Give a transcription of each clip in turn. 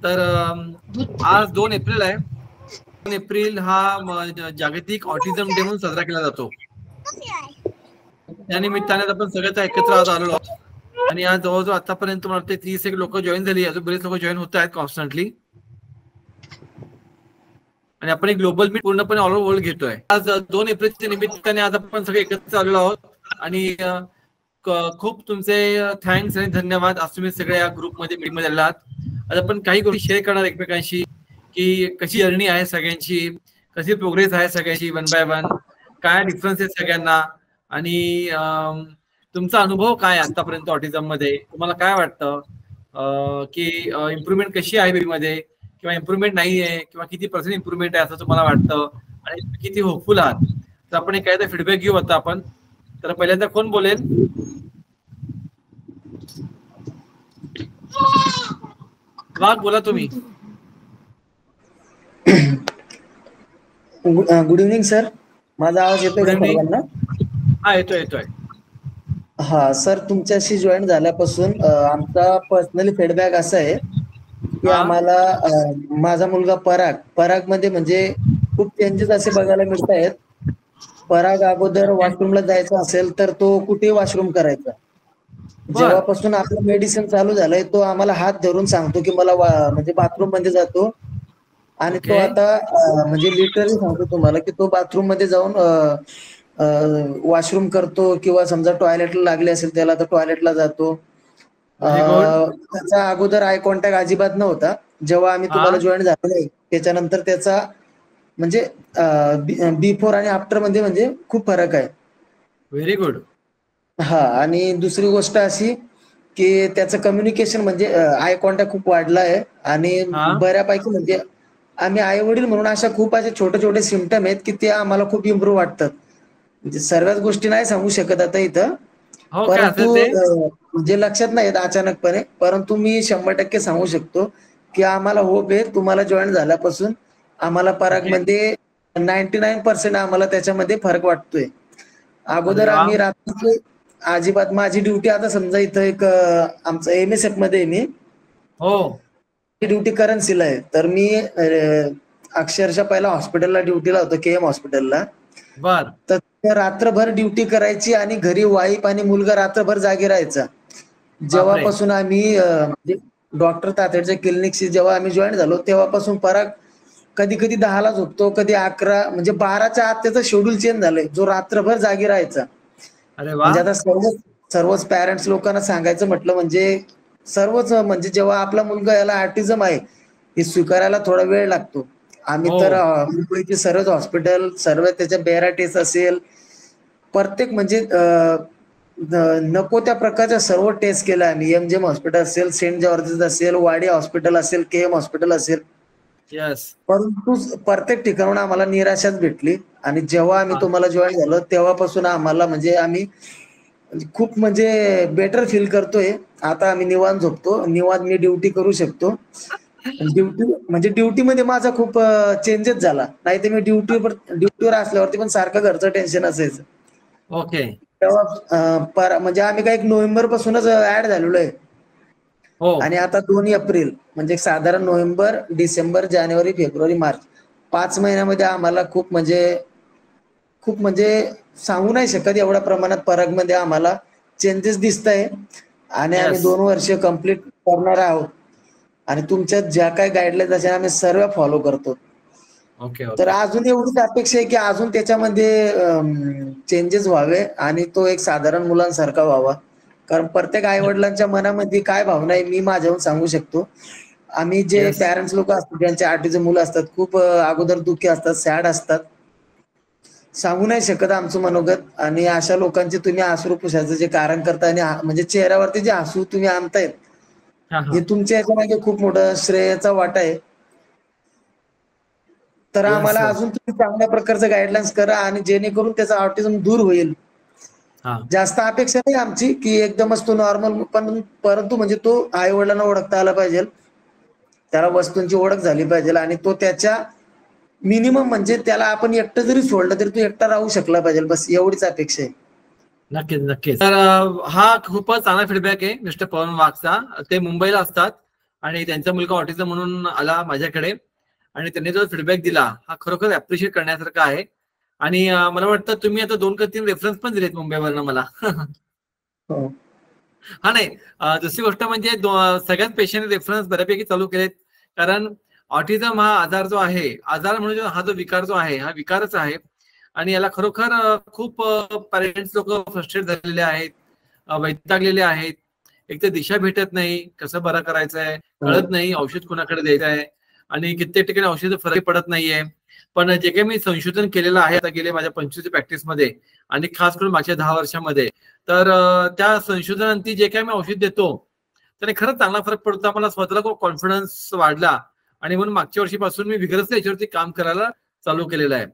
तर आज 2 एप्रिल आहे. 2 एप्रिल हा जागतिक ऑटिझम डे म्हणून साजरा केला जातो. त्या निमित्ताने आपण सगळेच एकत्र आलेलो आहोत आणि आज जवळजवळ आतापर्यंत मला वाटतं 30 एक लोक जॉईन झाली. अजून बरेच लोक जॉईन होत आहेत कॉन्स्टंटली. आणि आपण एक ग्लोबल मीट पूर्णपणे ऑल ओव्हर वर्ल्ड घेतोय. आज 2 एप्रिलच्या निमित्ताने आज आपण सगळे एकत्र आलेलो आहोत आणि खूप तुमचे थँक्स आणि धन्यवाद. आज तुम्ही सगळे या ग्रुपमध्ये मीटिंगमध्ये आलात. आज आपण काही गोष्टी शेअर करणार एकमेकांशी की कशी जर्नी आहे सगळ्यांची, कशी प्रोग्रेस आहे सगळ्यांची वन बाय वन, काय डिफरन्स आहे सगळ्यांना आणि तुमचा अनुभव काय आतापर्यंत ऑटिझम मध्ये. तुम्हाला काय वाटतं की इम्प्रुव्हमेंट कशी आहे बेबीमध्ये किंवा इम्प्रुव्हमेंट नाही आहे किंवा किती % इम्प्रुव्हमेंट आहे असं तुम्हाला वाटतं आणि किती होपफुल आहात. तर आपण एक काहीतरी फीडबॅक घेऊ आता आपण. तर पहिल्यांदा कोण बोलेल? वाघ बोला तुम्ही. Good evening sir. माझा आवाज येतोय का सर्वांना? हा येतोय. हा सर, तुमच्याशी जॉईन झाल्यापासून आमचा पर्सनली फीडबॅक असा आहे की आम्हाला माझा मुलगा पराग मध्ये म्हणजे खूप चेंजेस असे बघायला मिळत आहेत. पराग अगोदर वॉशरूमला जायचा असेल तर तो कुठे वॉशरूम करायचा. जेव्हापासून आपलं मेडिसिन चालू झालंय तो आम्हाला हात धरून सांगतो की मला म्हणजे बाथरूम मध्ये जातो आणि तो आता म्हणजे लिटरली सांगतो तुम्हाला की तो बाथरूम मध्ये जाऊन वॉशरूम करतो किंवा समजा टॉयलेटला लागले असेल त्याला तर टॉयलेटला जातो. त्याचा अगोदर आय कॉन्टॅक्ट अजिबात नव्हता. जेव्हा आम्ही तुम्हाला जॉईन झालो त्याच्यानंतर त्याचा म्हणजे बिफोर आणि आफ्टर मध्ये म्हणजे खूप फरक आहे. Very good. हा, आणि दुसरी गोष्ट अशी की त्याचं कम्युनिकेशन म्हणजे आय कॉन्टॅक्ट खूप वाढला आहे आणि बऱ्यापैकी म्हणजे आम्ही आई वडील म्हणून अशा खूप असे छोटे छोटे सिम्पटम आहेत की ते आम्हाला खूप इम्प्रूव्ह वाटतात. म्हणजे सर्वच गोष्टी नाही सांगू शकत आता इथं, परंतु म्हणजे लक्षात नाही येत अचानकपणे, परंतु मी 100% सांगू शकतो की आम्हाला होप आहे तुम्हाला जॉईन झाल्यापासून आम्हाला परागमध्ये 99% आम्हाला त्याच्यामध्ये फरक वाटतोय. अगोदर आम्ही रात्री अजिबात, माझी ड्युटी आता समजा इथं एक आमचं MSF मध्ये मी ड्युटी करन्सीला आहे, तर मी अक्षरशः पहिला हॉस्पिटलला ड्युटीला होतो KM हॉस्पिटलला. तर रात्रभर ड्युटी करायची आणि घरी वाईफ आणि मुलगा रात्रभर जागे राहायचा. जेव्हापासून आम्ही डॉक्टर तातेडच्या क्लिनिकशी जेव्हा आम्ही जॉईन झालो तेव्हापासून पराग कधी कधी 10ला झोपतो, कधी 11, म्हणजे 12च्या आत त्याचं शेड्यूल चेंज झालंय. जो रात्रभर जागी राहायचा. म्हणजे आता सर्वच पॅरेंट्स लोकांना सांगायचं म्हटलं म्हणजे सर्वच म्हणजे जेव्हा आपला मुलगा याला ऑटिझम आहे हे स्वीकारायला थोडा वेळ लागतो. आम्ही तर मुंबईचे सर्वच हॉस्पिटल, सर्व त्याच्या बेरा टेस्ट असेल, प्रत्येक म्हणजे नको त्या प्रकारच्या सर्व टेस्ट केल्या आम्ही. MGM हॉस्पिटल असेल, सेंट जॉर्जेस असेल, वाडी हॉस्पिटल असेल, KM हॉस्पिटल असेल, परंतु प्रत्येक ठिकाणून आम्हाला निराशाच भेटली. आणि जेव्हा आम्ही तुम्हाला जॉईन झालो तेव्हापासून आम्हाला म्हणजे आम्ही खूप म्हणजे बेटर फील करतोय. आता आम्ही निवांत झोपतो, निवांत मी ड्युटी करू शकतो. ड्युटी मध्ये माझा खूप चेंजेस झाला. नाही तर मी ड्युटीवर असल्यावरती पण सारखं घरचं टेन्शन असायचं. तेव्हा म्हणजे आम्ही काही नोव्हेंबर पासूनच ऍड झालेलो आहे. आणि आता 2 एप्रिल म्हणजे साधारण नोव्हेंबर, डिसेंबर, जानेवारी, फेब्रुवारी, मार्च 5 महिन्यामध्ये आम्हाला खूप म्हणजे सांगू नाही शकत एवढ्या प्रमाणात परागमध्ये आम्हाला चेंजेस दिसत आहे. आणि आम्ही 2 वर्ष कंप्लीट करणार आहोत आणि तुमच्या ज्या काही गाईडलाईन्स असेल आम्ही सर्व फॉलो करतो. तर अजून एवढीच अपेक्षा आहे की अजून त्याच्यामध्ये चेंजेस व्हावे आणि तो एक साधारण मुलांसारखा व्हावा. कारण प्रत्येक आई वडिलांच्या मनामध्ये काय भावना आहे मी माझ्याहून सांगू शकतो. आम्ही जे पॅरेंट्स लोक असतात ज्यांचे ऑटिझम मुलं असतात खूप अगोदर दुःखी असतात, सॅड असतात, सांगू नाही शकत आमचं मनोगत. आणि अशा लोकांचे तुम्ही अश्रू पुसायचं जे कारण करता आणि म्हणजे चेहऱ्यावरती जे हसू तुम्ही आणतायत हे तुमच्या याच्यामागे खूप मोठं श्रेयाचा वाटा आहे. तर आम्हाला अजून तुम्ही चांगल्या प्रकारचं गाईडलाईन्स करा आणि जेणेकरून त्याचा ऑटिझम दूर होईल. जास्त अपेक्षा नाही आमची की एकदमच तो नॉर्मल, परंतु म्हणजे तो आई वडिलांना ओळखता आला पाहिजे, त्याला वस्तूंची ओळख झाली पाहिजे आणि तो त्याच्या मिनिमम म्हणजे त्याला आपण एकटं जरी सोडलं तरी तो एकटा राहू शकला पाहिजे, बस एवढीच अपेक्षा आहे. नक्कीच. तर हा खूपच चांगला फीडबॅक आहे मिस्टर पवन वाघचा. ते मुंबईला असतात आणि त्यांचा मुलगा ऑटिझम म्हणून आला माझ्याकडे आणि त्यांनी जो फीडबॅक दिला हा खरोखर अप्रिशिएट करण्यासारखा आहे. आणि मला वाटतं तुम्ही आता 2 का 3 रेफरन्स पण दिलेत मुंबईवरनं मला. हा नाही, दुसरी गोष्ट म्हणजे सगळ्याच पेशंट रेफरन्स बऱ्यापैकी चालू केलेत. कारण ऑटिझम हा आजार जो आहे, आजार म्हणजे हा जो विकार जो आहे हा विकारच आहे. आणि याला खरोखर खूप पॅरेंट्स लोक फ्रस्ट्रेट झालेले आहेत, वैतागलेले आहेत. एक तर दिशा भेटत नाही, कसं बरं करायचं आहे कळत नाही, औषध कोणाकडे द्यायचं आहे आणि कित्येक ठिकाणी औषध फरक पडत नाहीये. पण जे काही मी संशोधन केलेलं आहे आता गेले माझ्या 25 प्रॅक्टिसमध्ये आणि खास करून मागच्या 10 वर्षामध्ये, तर त्या संशोधनांती जे काही मी औषध देतो त्याने खरंच चांगला फरक पडतो. मला स्वतःला खूप कॉन्फिडन्स वाढला आणि म्हणून मागच्या वर्षीपासून मी विग्रसली याच्यावरती काम करायला चालू केलेलं आहे.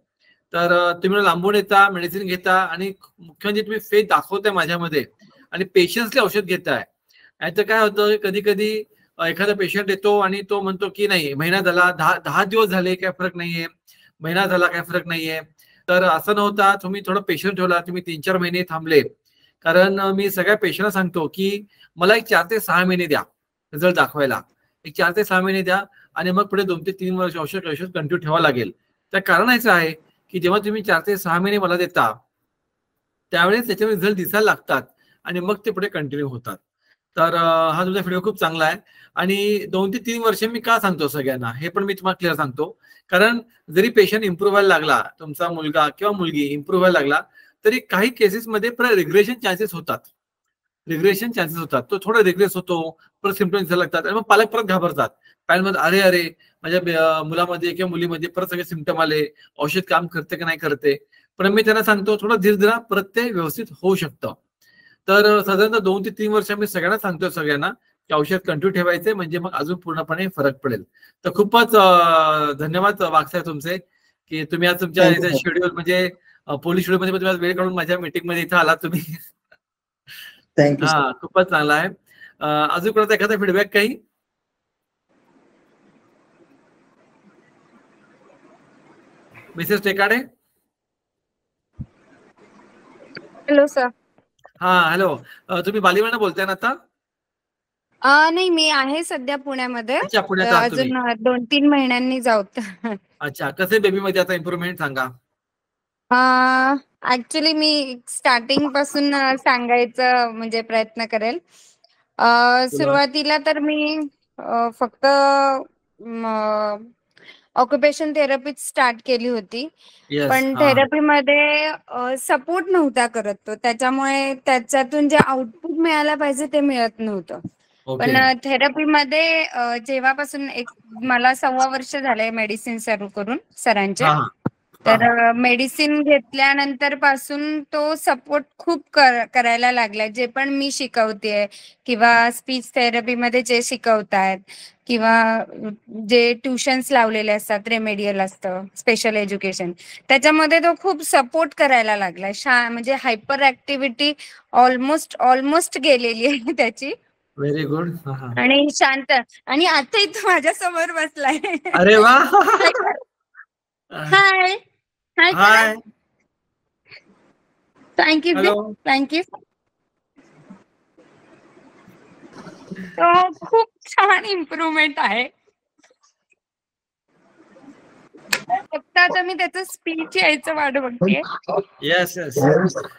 तर तुम्ही लांबून येता, मेडिसिन घेता आणि मुख्य म्हणजे तुम्ही फेथ दाखवताय माझ्यामध्ये आणि पेशन्सली औषध घेताय. याचं काय होतं, कधी कधी एखादा पेशंट येतो आणि तो म्हणतो की नाही महिना झाला, 10 दिवस झाले काय फरक नाहीये, महिना झाला काय फरक नाहीये. तर असं नव्हता, तुम्ही थोडं पेशंट ठेवला, तुम्ही 3-4 महिने थांबले. कारण मी सगळ्या पेशंटला सांगतो की मला एक 4 ते 6 महिने द्या रिझल्ट दाखवायला, एक 4 ते 6 महिने द्या आणि मग पुढे 2 ते 3 वर्ष औषध कंटिन्यू ठेवावं लागेल. त्या कारणाचं आहे की जेव्हा तुम्ही 4 ते 6 महिने मला देता त्यावेळेस त्याचे रिझल्ट दिसायला लागतात आणि मग ते पुढे कंटिन्यू होतात. तर हा तुमचा व्हिडिओ खूप चांगला आहे. आणि 2 ते 3 वर्ष मी का सांगतो सगळ्यांना हे पण मी तुम्हाला क्लिअर सांगतो. कारण जरी पेशंट इम्प्रूव्ह व्हायला लागला, तुमचा मुलगा किंवा मुलगी इम्प्रूव्ह व्हायला लागला, तरी काही केसेसमध्ये रिग्रेशन चान्सेस होतात. तो थोडा रिग्रेस होतो, परत सिम्पटम्स दिसायला लागतात आणि मग पालक परत घाबरतात. पॅरेंटमध्ये अरे अरे माझ्या मुलामध्ये किंवा मुलीमध्ये परत सगळे सिम्पटम आले, औषध काम करते की नाही करते. पण मी त्यांना सांगतो थोडं धीर धरा, परत ते व्यवस्थित होऊ शकतं. तर साधारणतः 2 ते 3 वर्ष मी सगळ्यांना सांगतो सगळ्यांना की औषध कंटिन्यू ठेवायचे म्हणजे मग अजून पूर्णपणे फरक पडेल. तर खूपच धन्यवाद वागसाहेब तुमचे की तुम्ही आज तुमच्या शेड्यूल म्हणजे पोलीस शेड्यूल मध्ये वेळ काढून माझ्या मीटिंग मध्ये इथं आलात तुम्ही. थँक्यू. हा खूपच चांगला आहे. अजून कोणाचा एखादा फीडबॅक काही? मिसेस टेकाडे. Hello sir. हा हॅलो, तुम्ही बालीवरनं बोलताय ना आता? नाही, मी आहे सध्या पुण्यामध्ये. अच्छा, पुण्यात आहात तुम्ही. अजून 2-3 महिन्यांनी जाऊत. अच्छा, कसे बेबी मध्ये आता इम्प्रुव्हमेंट सांगा. ऍक्च्युली मी स्टार्टिंग पासून सांगायचं म्हणजे प्रयत्न करेल. सुरुवातीला तर मी फक्त ऑक्युपेशन थेरपी स्टार्ट केली होती. पण थेरपीमध्ये सपोर्ट नव्हता करत तो, त्याच्यामुळे त्याच्यातून जे आउटपुट मिळायला पाहिजे ते मिळत नव्हतं. पण थेरपीमध्ये जेव्हापासून मला 1.25 वर्ष झाले मेडिसिन सुरू करून सरांचे, तर मेडिसिन घेतल्यानंतर पासून तो सपोर्ट खूप करायला लागला. जे पण मी शिकवतेय किंवा स्पीच थेरपीमध्ये जे शिकवतायत किंवा जे ट्युशन्स लावलेले असतात, रेमेडियल असतं, स्पेशल एज्युकेशन, त्याच्यामध्ये तो खूप सपोर्ट करायला लागलाय. म्हणजे हायपर ऍक्टिव्हिटी ऑलमोस्ट गेलेली आहे त्याची. Very good. आणि शांत. आणि आता इथं माझ्या समोर बसलाय. अरे वा. हाय हाय. थँक्यू. तो खूप छान इम्प्रुव्हमेंट आहे. फक्त आता मी त्याचं स्पीच यायचं वाट बघते. येस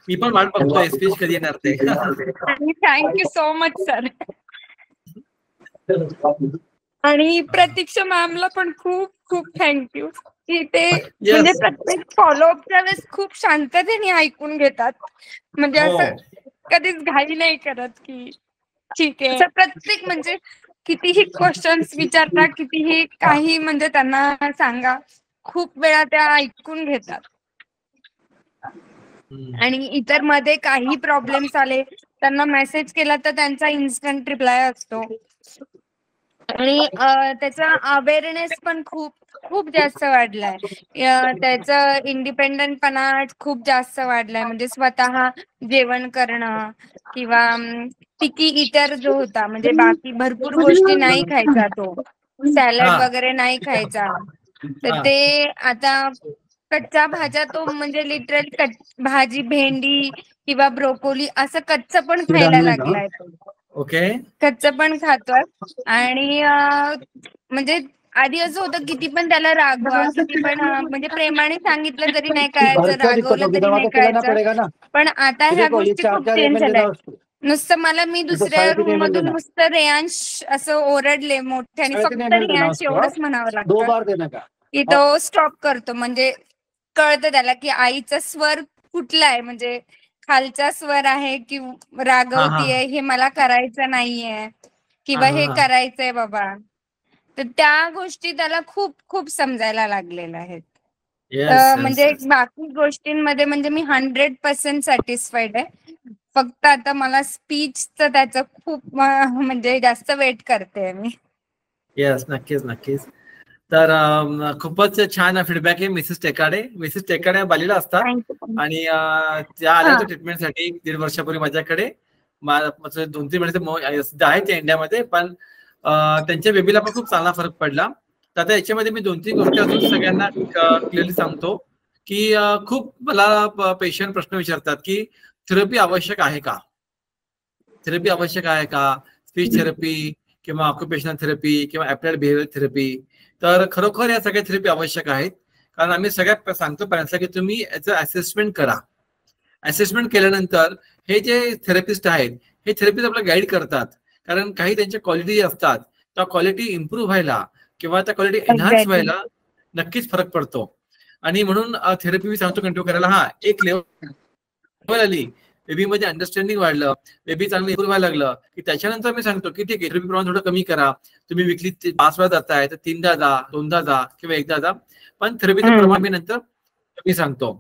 मी पण वाट बघतोय स्पीच कधी येणार ते. आणि थँक्यू सो मच सर. आणि प्रतीक्षा मॅमला पण खूप खूप थँक्यू की ते म्हणजे प्रत्येक फॉलोअपच्या वेळेस खूप शांततेने ऐकून घेतात. म्हणजे असं कधीच घाई नाही करत की ठीक आहे. प्रत्येक म्हणजे कितीही क्वेश्चन्स विचारता, कितीही काही म्हणजे त्यांना सांगा, खूप वेळा त्या ऐकून घेतात. आणि इतर मध्ये काही प्रॉब्लेम्स आले त्यांना मेसेज केला तर त्यांचा इन्स्टंट रिप्लाय असतो. आणि त्याचा अवेअरनेस पण खूप जास्त वाढलाय. त्याचा इंडिपेंडंटपणा खूप जास्त वाढलाय. म्हणजे स्वतः जेवण करणं किंवा टिकी इतर जो होता म्हणजे बाकी भरपूर गोष्टी नाही खायचा, तो सॅलड वगैरे नाही खायचा, तर ते आता कच्च्या भाज्या तो म्हणजे लिटरली भाजी, भेंडी किंवा ब्रोकोली असं कच्च पण खायला लागलाय तो. ओके. कच्चं पण खातोय आणि म्हणजे आधी असं होतं किती पण त्याला रागवा, किती पण म्हणजे प्रेमाने सांगितलं तरी नाही कळायचं, रागवलं तरी नाही कळायचं. पण आता ह्या गोष्टी खूप चेंज झाल्या. नुसतं मी दुसऱ्या रूम मधून नुसतं रेयांश असं ओरडले मोठ्याने, फक्त रेयांश एवढंच म्हणावं लागतं की तो स्टॉप करतो. म्हणजे कळतं त्याला की आईचा स्वर कुठला आहे, म्हणजे खालचा स्वर आहे की रागवतीये, हे मला करायचं नाहीये किंवा हे करायचंय बाबा. तर त्या गोष्टी त्याला खूप खूप समजायला लागलेल्या आहेत. म्हणजे बाकी गोष्टींमध्ये म्हणजे मी 100% सॅटिस्फाईड आहे. फक्त आता मला स्पीचचं त्याचं खूप म्हणजे जास्त वेट करते मी. येस, नक्कीच नक्कीच. तर खूपच छान फीडबॅक आहे मिसेस टेकाडे. मिसेस टेकाडे बालीला असतात आणि त्या आल्या होत्या ट्रीटमेंटसाठी 1.5 वर्षापूर्वी माझ्याकडे. 2-3 महिने सध्या आहेत त्या इंडियामध्ये, पण त्यांच्या बेबीला पण खूप चांगला फरक पडला. तर आता याच्यामध्ये मी 2-3 गोष्टी अजून सगळ्यांना क्लिअरली सांगतो की खूप मला पेशंट प्रश्न विचारतात की थेरपी आवश्यक आहे का, थेरपी आवश्यक आहे का, स्पीच थेरपी किंवा ऑक्युपेशनल थेरपी किंवा अप्लाइड बिहेवियर थेरपी. तर खरोखर या सगळ्या थेरपी आवश्यक आहेत, कारण आम्ही सगळ्यात सांगतो पॅरेंट्सला की तुम्ही याचं असेसमेंट करा. असेसमेंट केल्यानंतर हे जे थेरपिस्ट आहेत हे थेरपिस्ट आपल्याला गाईड करतात, कारण काही त्यांच्या क्वालिटी असतात त्या क्वालिटी इम्प्रूव्ह व्हायला किंवा त्या क्वालिटी एनहान्स व्हायला नक्कीच फरक पडतो. आणि म्हणून थेरपी मी सांगतो कंटिन्यू करायला. एक लेवल आली, बेबी मध्ये अंडरस्टँडिंग वाढलं, बेबी चांगलं इम्प्रूव्ह व्हायला लागलं की त्याच्यानंतर मी सांगतो की ठीक आहे, थेरपी प्रमाण थोडं कमी करा. तुम्ही विकली 5 वेळा जाताय तर 3दा जा, 2दा जा किंवा 1दा जा, पण थेरपीचं प्रमाण मी नंतर कमी सांगतो.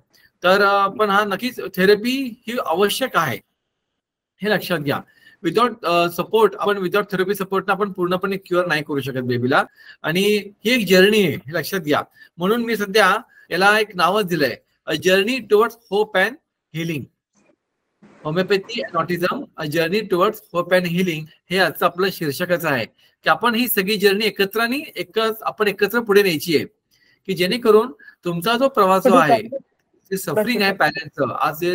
तर पण नक्कीच थेरपी ही आवश्यक आहे, हे लक्षात घ्या. विदाउट सपोर्ट आपण, विदाउट थेरपी सपोर्ट आपण पूर्णपणे क्युअर नाही करू शकत बेबीला. आणि ही एक जर्नी आहे, हे लक्षात घ्या. म्हणून मी सध्या याला एक नावच दिलंय, a journey towards hope and healing. Homeopathy and autism, a journey towards hope and healing, हे आजचं आपलं शीर्षकच आहे की आपण ही सगळी जर्नी एकत्र पुढे न्यायची आहे, की जेणेकरून तुमचा जो प्रवास जो आहे, जे सफरिंग आहे पॅरेंटचं, आज जे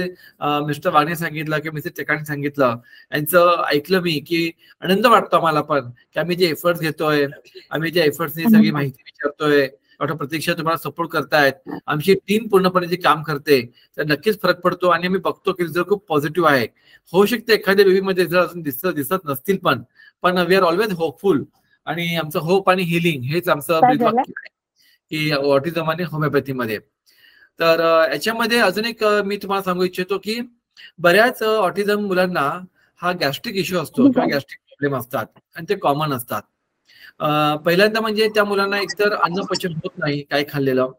मिस्टर वागणे सांगितलं किंवा मिसेस टेकाणे सांगितलं, यांचं ऐकलं मी की आनंद वाटतो आम्हाला पण की आम्ही जे एफर्ट्स घेतोय, आम्ही ज्या एफर्ट्सनी सगळी माहिती विचारतोय, डॉक्टर प्रतीक्षा तुम्हाला सपोर्ट करतायत, आमची टीम पूर्णपणे जे काम करते तर नक्कीच फरक पडतो. आणि आम्ही बघतो की रिझल्ट खूप पॉझिटिव्ह आहे. होऊ शकते एखाद्या बेबीमध्ये रिझल्ट अजून दिसत नसतील, पण वी आर ऑलवेज होपफुल. आणि आमचं होप आणि हिलिंग हेच आमचं ब्रीदवाक्य आहे की ऑटिझम आणि होमिओपॅथीमध्ये. तर याच्यामध्ये अजून एक मी तुम्हाला सांगू इच्छितो की बऱ्याच ऑटिझम मुलांना हा गॅस्ट्रिक इश्यू असतो किंवा गॅस्ट्रिक प्रॉब्लेम असतात आणि ते कॉमन असतात. पहिल्यांदा म्हणजे त्या मुलांना एकतर अन्न पचन होत नाही काही खाल्लेलं.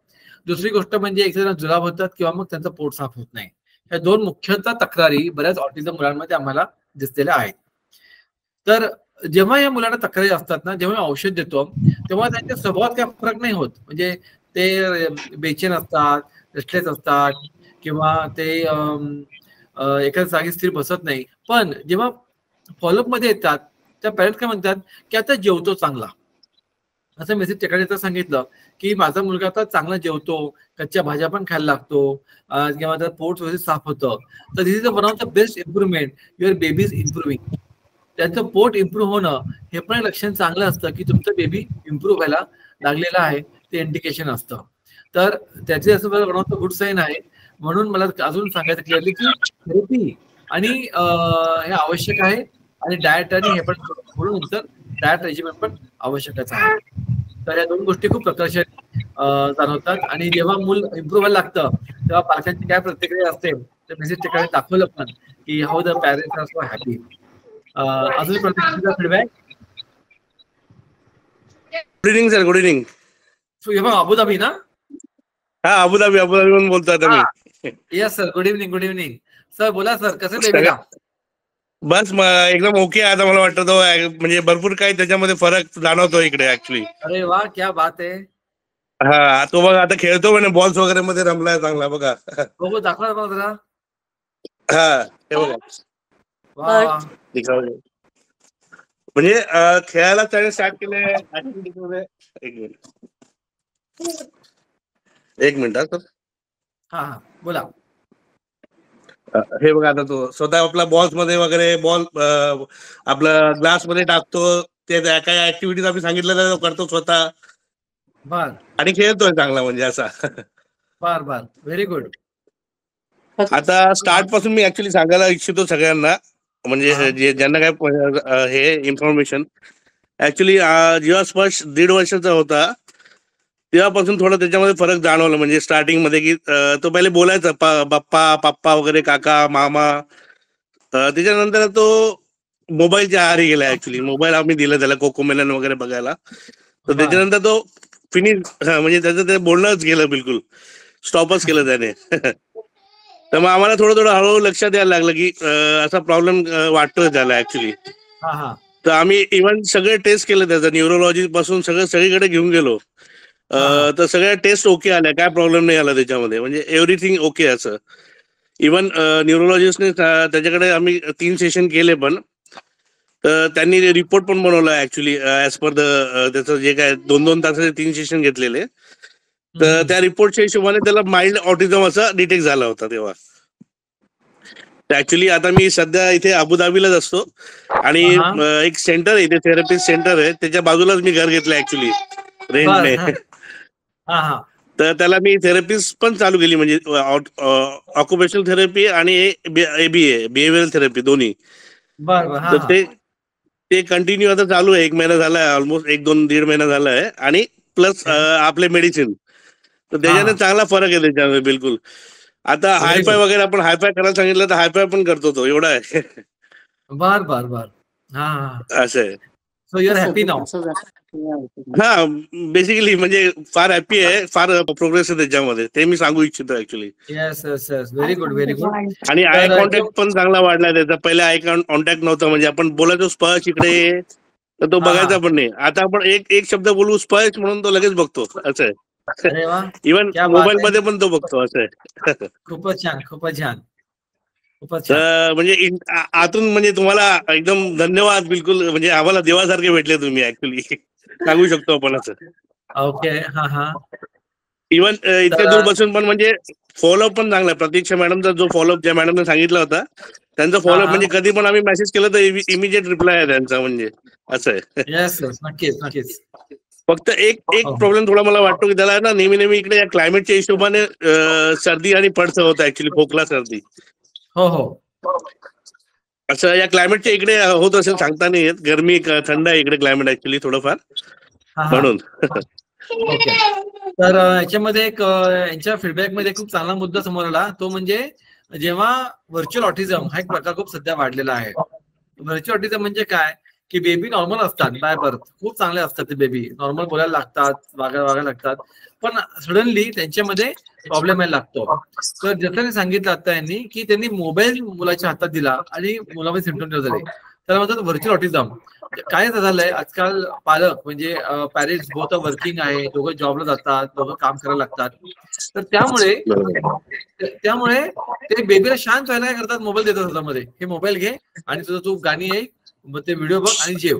दुसरी गोष्ट म्हणजे एकतर जुलाब होतात किंवा मग त्यांचं पोट साफ होत नाही. ह्या 2 मुख्यतः तक्रारी बऱ्याच ऑटिझम मुलांमध्ये आम्हाला दिसलेल्या आहेत. तर जेव्हा या मुलांना तक्रारी असतात ना, जेव्हा औषध देतो तेव्हा त्यांच्या स्वभावात काही फरक नाही होत. म्हणजे ते बेचैन असतात, रेस्टलेस असतात किंवा ते एखाद्या जागी स्थिर बसत नाही. पण जेव्हा फॉलोअप मध्ये येतात त्या पॅरेंट्स काय म्हणतात की आता जेवतो चांगला. असं मिसेस टेकाडे तर सांगितलं की माझा मुलगा आता चांगला जेवतो, कच्च्या भाज्या पण खायला लागतो किंवा त्याचं पोट व्यवस्थित साफ होतं. तर this is one of the best improvement, your baby is improving. त्यांचं पोट इम्प्रूव्ह होणं हे पण एक लक्षण चांगलं असतं की तुमचं बेबी इम्प्रूव्ह व्हायला लागलेला आहे, ते इंडिकेशन असतं. तर त्याचे असं one of the good sign आहे. म्हणून मला अजून सांगायचं क्लिअरली की थेरपी आणि हे आवश्यक आहे, आणि डाएट आणि हे पण म्हणून नंतर डाएट रेजिमेंट पण आवश्यकच आहे. तर या 2 गोष्टी खूप प्रकर्षाने जाणवतात. आणि जेव्हा मूल इम्प्रूव्ह व्हायला लागतं तेव्हा पालकांची काय प्रतिक्रिया असते तर मिसेस टेकाडे दाखवलं पण की how the parents are so happy. अजून प्रतिक्रिया feedback. Good evening sir, good evening. Abu Dhabi ना? हा, अबुधाबीहून बोलतो आता मी. Yes sir, good evening, good evening. Sir बोला सर, कसं बेबीला? बस एकदम ओके. आता मला वाटतं तो म्हणजे भरपूर काही त्याच्यामध्ये फरक जाणवतो इकडे ऍक्च्युली. अरे वा, क्या बात आहे. हा, तो बघा आता खेळतो म्हणे, बॉल्स वगैरे मध्ये रमलाय चांगला बघा. बघू, दाखवा मला जरा. हा, हे बघा. वा, म्हणजे खेळायला त्याने स्टार्ट केले ऍक्टिव्हिटीमध्ये. एक मिनिट हा सर. हा बोला. हे बघा आता तो स्वतः आपला बॉल्स मध्ये वगैरे बॉल आपलं ग्लास मध्ये टाकतो, ते काय ऍक्टिव्हिटीज आम्ही सांगितलं करतो स्वतः बर आणि खेळतोय चांगला म्हणजे असा. बर बर व्हेरी गुड. आता स्टार्ट पासून मी ऍक्च्युली सांगायला इच्छितो सगळ्यांना, म्हणजे ज्यांना काय हे इन्फॉर्मेशन. ऍक्च्युली जेव्हा स्पर्श 1.5 वर्षाचा होता तेव्हापासून थोडं त्याच्यामध्ये फरक जाणवला. म्हणजे स्टार्टिंग मध्ये की तो पहिले बोलायचा पप्पा पप्पा वगैरे, काका मामा. त्याच्यानंतर तो मोबाईलच्या आहारी गेला. ऍक्च्युली मोबाईल आम्ही दिला त्याला कोकोमेलन वगैरे बघायला, तर त्याच्यानंतर तो फिनिश म्हणजे त्याचं ते बोलणंच गेलं, बिलकुल स्टॉपच केलं त्याने. तर मग आम्हाला थोडं थोडं हळूहळू लक्षात यायला लागलं की असा प्रॉब्लेम वाटतोय त्याला ऍक्च्युली. तर आम्ही इव्हन सगळे टेस्ट केले त्याचं, न्यूरोलॉजी पासून सगळीकडे घेऊन गेलो. तर सगळ्या टेस्ट ओके आल्या, काय प्रॉब्लेम नाही आला त्याच्यामध्ये, म्हणजे एव्हरीथिंग ओके. असं इव्हन न्यूरोलॉजिस्टने त्याच्याकडे आम्ही 3 सेशन केले, पण तर त्यांनी रिपोर्ट पण बनवला ऍक्च्युली ऍज पर त्याचं जे काय 2-2 तासाचे 3 सेशन घेतलेले. तर त्या रिपोर्टच्या हिशोबाने त्याला माइल्ड ऑटिझम असा डिटेक्ट झाला होता तेव्हा. ऍक्च्युली आता मी सध्या इथे अबुधाबीलाच असतो आणि एक सेंटर आहे इथे, थेरपिस्ट सेंटर आहे, त्याच्या बाजूलाच मी घर घेतलं ऍक्च्युली रेंटने. तर त्याला मी थेरपिस्ट पण चालू केली, म्हणजे ऑक्युपेशनल थेरपी आणि ABA बिहेवियरल थेरपी दोन्ही. तर ते कंटिन्यू आता चालू आहे. 1 महिना झाला आहे ऑलमोस्ट, 1-2-1.5 महिना झाला आहे. आणि प्लस आपले मेडिसिन, तर त्याच्याने चांगला फरक आहे त्याच्यामध्ये बिलकुल. आता हायफाय वगैरे आपण हायफाय करायला सांगितलं तर हायफाय पण करतो तो, एवढा आहे. बर बर बर. असं आहे. So you are happy now. हा, बेसिकली म्हणजे फार हॅपी आहे, फार प्रोग्रेस आहे त्याच्यामध्ये, ते मी सांगू इच्छितो actually. Yes yes yes, very good very good. आणि आय कॉन्टॅक्ट पण चांगला वाढलाय त्याचा. पहिले आय कॉन्टॅक्ट नव्हता, म्हणजे आपण बोलायचो स्पर्श इकडे, तर तो बघायचा पण नाही. आता आपण एक शब्द बोलू स्पर्श म्हणून तो लगेच बघतो, असं आहे. इव्हन मोबाईल मध्ये पण तो बघतो, असं आहे. खूपच छान खूपच छान. म्हणजे आतून म्हणजे तुम्हाला एकदम धन्यवाद, बिलकुल म्हणजे आम्हाला देवासारखे भेटले तुम्ही ऍक्च्युली, सांगू शकतो आपण असं. ओके. इव्हन इतके दूर बसून पण म्हणजे फॉलोअप पण चांगला आहे. प्रतीक्षा मॅडमचा जो फॉलोअप ज्या मॅडमने सांगितला होता, त्यांचा फॉलोअप म्हणजे कधी पण आम्ही मेसेज केलं तर इमिजिएट रिप्लाय आहे त्यांचा, म्हणजे असं आहे. येस नक्कीच नक्कीच. फक्त एक प्रॉब्लेम थोडा मला वाटतो की त्याला ना नेहमी इकडे या क्लायमेटच्या हिशोबाने सर्दी आणि पडसं होतं ऍक्च्युली, खोकला सर्दी. असं या क्लायमेटच्या इकडे होत असेल, सांगता नाही येत. गरमी थंड आहे इकडे क्लायमेट ऍक्च्युली थोडंफार, म्हणून. ओके. तर याच्यामध्ये एक यांच्या फीडबॅक मध्ये खूप चांगला मुद्दा समोर आला, तो म्हणजे जेव्हा व्हर्च्युअल ऑटिझम हा एक प्रकार खूप सध्या वाढलेला आहे. व्हर्च्युअल ऑटिझम म्हणजे काय, की बेबी नॉर्मल असतात बाय बर्थ, खूप चांगले असतात ते बेबी, नॉर्मल बोलायला लागतात, वागायला लागतात, पण सडनली त्यांच्यामध्ये प्रॉब्लेम यायला लागतो. तर जसं सांगितलं आता यांनी की त्यांनी मोबाईल मुलाच्या हातात दिला आणि मुलामध्ये सिम्पटम झाले, त्याला म्हणतात व्हर्च्युअल ऑटिझम. काय झालंय आजकाल, पालक म्हणजे पॅरेंट्स बोथ वर्किंग आहे, दोघं जॉबला जातात, दोघं काम करायला लागतात. तर त्यामुळे ते बेबीला शांत व्हायला काय करतात, मोबाईल देतात हातामध्ये, हे मोबाईल घे आणि तुझं तू गाणी आहे, मग ते व्हिडिओ बघ आणि जेव.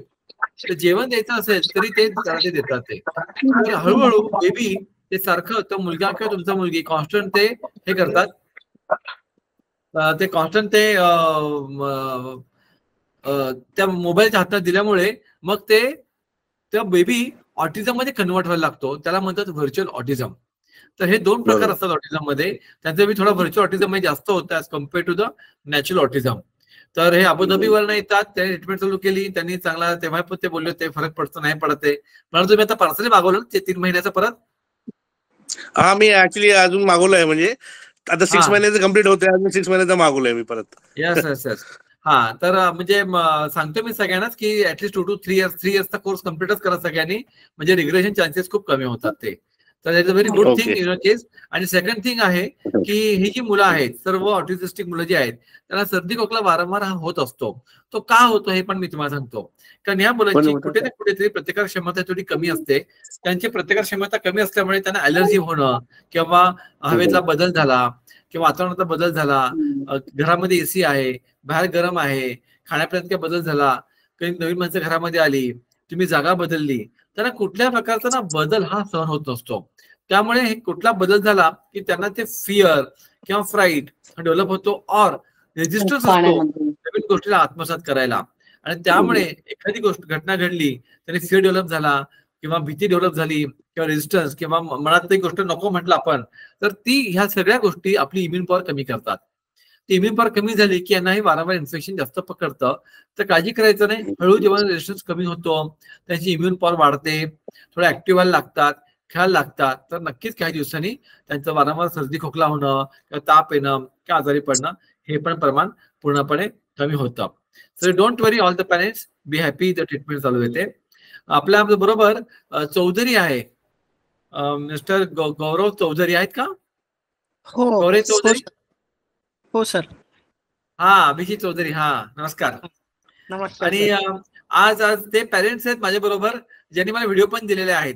तर जेवण द्यायचं असेल तरी ते देतात ते. तर हळूहळू बेबी ते सारखं, तो मुलगा किंवा तुमचा मुलगी कॉन्स्टंट ते हे करतात, ते कॉन्स्टंट ते त्या मोबाईलच्या हातात दिल्यामुळे मग ते त्या बेबी ऑटिझम मध्ये कन्वर्ट व्हायला लागतो, त्याला म्हणतात व्हर्च्युअल ऑटिझम. तर हे 2 प्रकार असतात ऑटिझम मध्ये, त्यांचं बी थोडा व्हर्च्युअल ऑटिझम मध्ये जास्त होतं as compare to the natural autism. तर हे अबुधाबीवर येतात, त्यांनी ट्रीटमेंट चालू केली त्यांनी, चांगला. तेव्हा पण ते बोलले होते फरक पडतो नाही पडत आहे, पण तुम्ही आता पार्सली मागवलं ते 3 महिन्याचं परत. हा, मी ऍक्च्युली अजून मागवलंय, म्हणजे आता 6 महिन्याचं कम्प्लीट होते, अजून 6 महिन्याचं मागवलंय मी परत. Yes yes yes. तर म्हणजे सांगतो मी सगळ्यांनाच की ऍटलीस्ट 2 to 3 इयर्सचा कोर्स कम्प्लीटच करा सगळ्यांनी, म्हणजे रिग्रेशन चान्सेस खूप कमी होतात ते. तर it's a very good thing in case. आणि सेकंड थिंग आहे की ही जी मुलं आहेत, सर्व ऑटिझिस्टिक मुलं जी आहेत, त्यांना सर्दी खोकला वारंवार होत असतो. तो का होतो हे पण मी तुम्हाला सांगतो. कारण या मुलांची कुठे ना कुठेतरी प्रतिकार क्षमता थोडी कमी असते. त्यांची प्रतिकार क्षमता कमी असल्यामुळे त्यांना ॲलर्जी होणं, किंवा हवेतला बदल झाला, किंवा वातावरणाचा बदल झाला, घरामध्ये एसी आहे, बाहेर गरम आहे, खाण्यापिण्यात काही बदल झाला, काही नवीन माणसं घरामध्ये आली, तुम्ही जागा बदलली, त्यांना कुठल्या प्रकारचा ना बदल हा सहन होत नसतो. त्यामुळे कुठला बदल झाला की त्यांना ते फिअर किंवा फ्राईट डेव्हलप होतो, और रेजिस्टन्स असतो नवीन गोष्टीला आत्मसात करायला. आणि त्यामुळे एखादी गोष्ट घटना घडली तरी फिअर डेव्हलप झाला किंवा भीती डेव्हलप झाली किंवा रेजिस्टन्स किंवा मनात ती गोष्ट नको म्हटलं आपण, तर ती ह्या सगळ्या गोष्टी आपली इम्युन पॉवर कमी करतात. ती इम्युन पॉवर कमी झाली की यांना हे वारंवार इन्फेक्शन जास्त पकडतं. तर काळजी करायचं नाही. हळूहळू जेव्हा रेजिस्टन्स कमी होतो, त्यांची इम्युन पॉवर वाढते, थोडं ऍक्टिव्ह व्हायला लागतात, खेळायला लागतात, तर नक्कीच काही दिवसांनी त्यांचं वारंवार सर्दी खोकला होणं किंवा ताप येणं किंवा आजारी पडणं हे पण प्रमाण पूर्णपणे कमी होतं. So don't worry all the parents, be happy. The treatment चालू येते. आपल्या बरोबर चौधरी आहे, मिस्टर गौरव चौधरी आहेत का? गौरव चौधरी. हो सर. हा, अभिजित चौधरी. हा, नमस्कार. नमस्कार. आणि आज ते पॅरेंट्स आहेत माझ्या बरोबर, ज्यांनी मला व्हिडिओ पण दिलेले आहेत.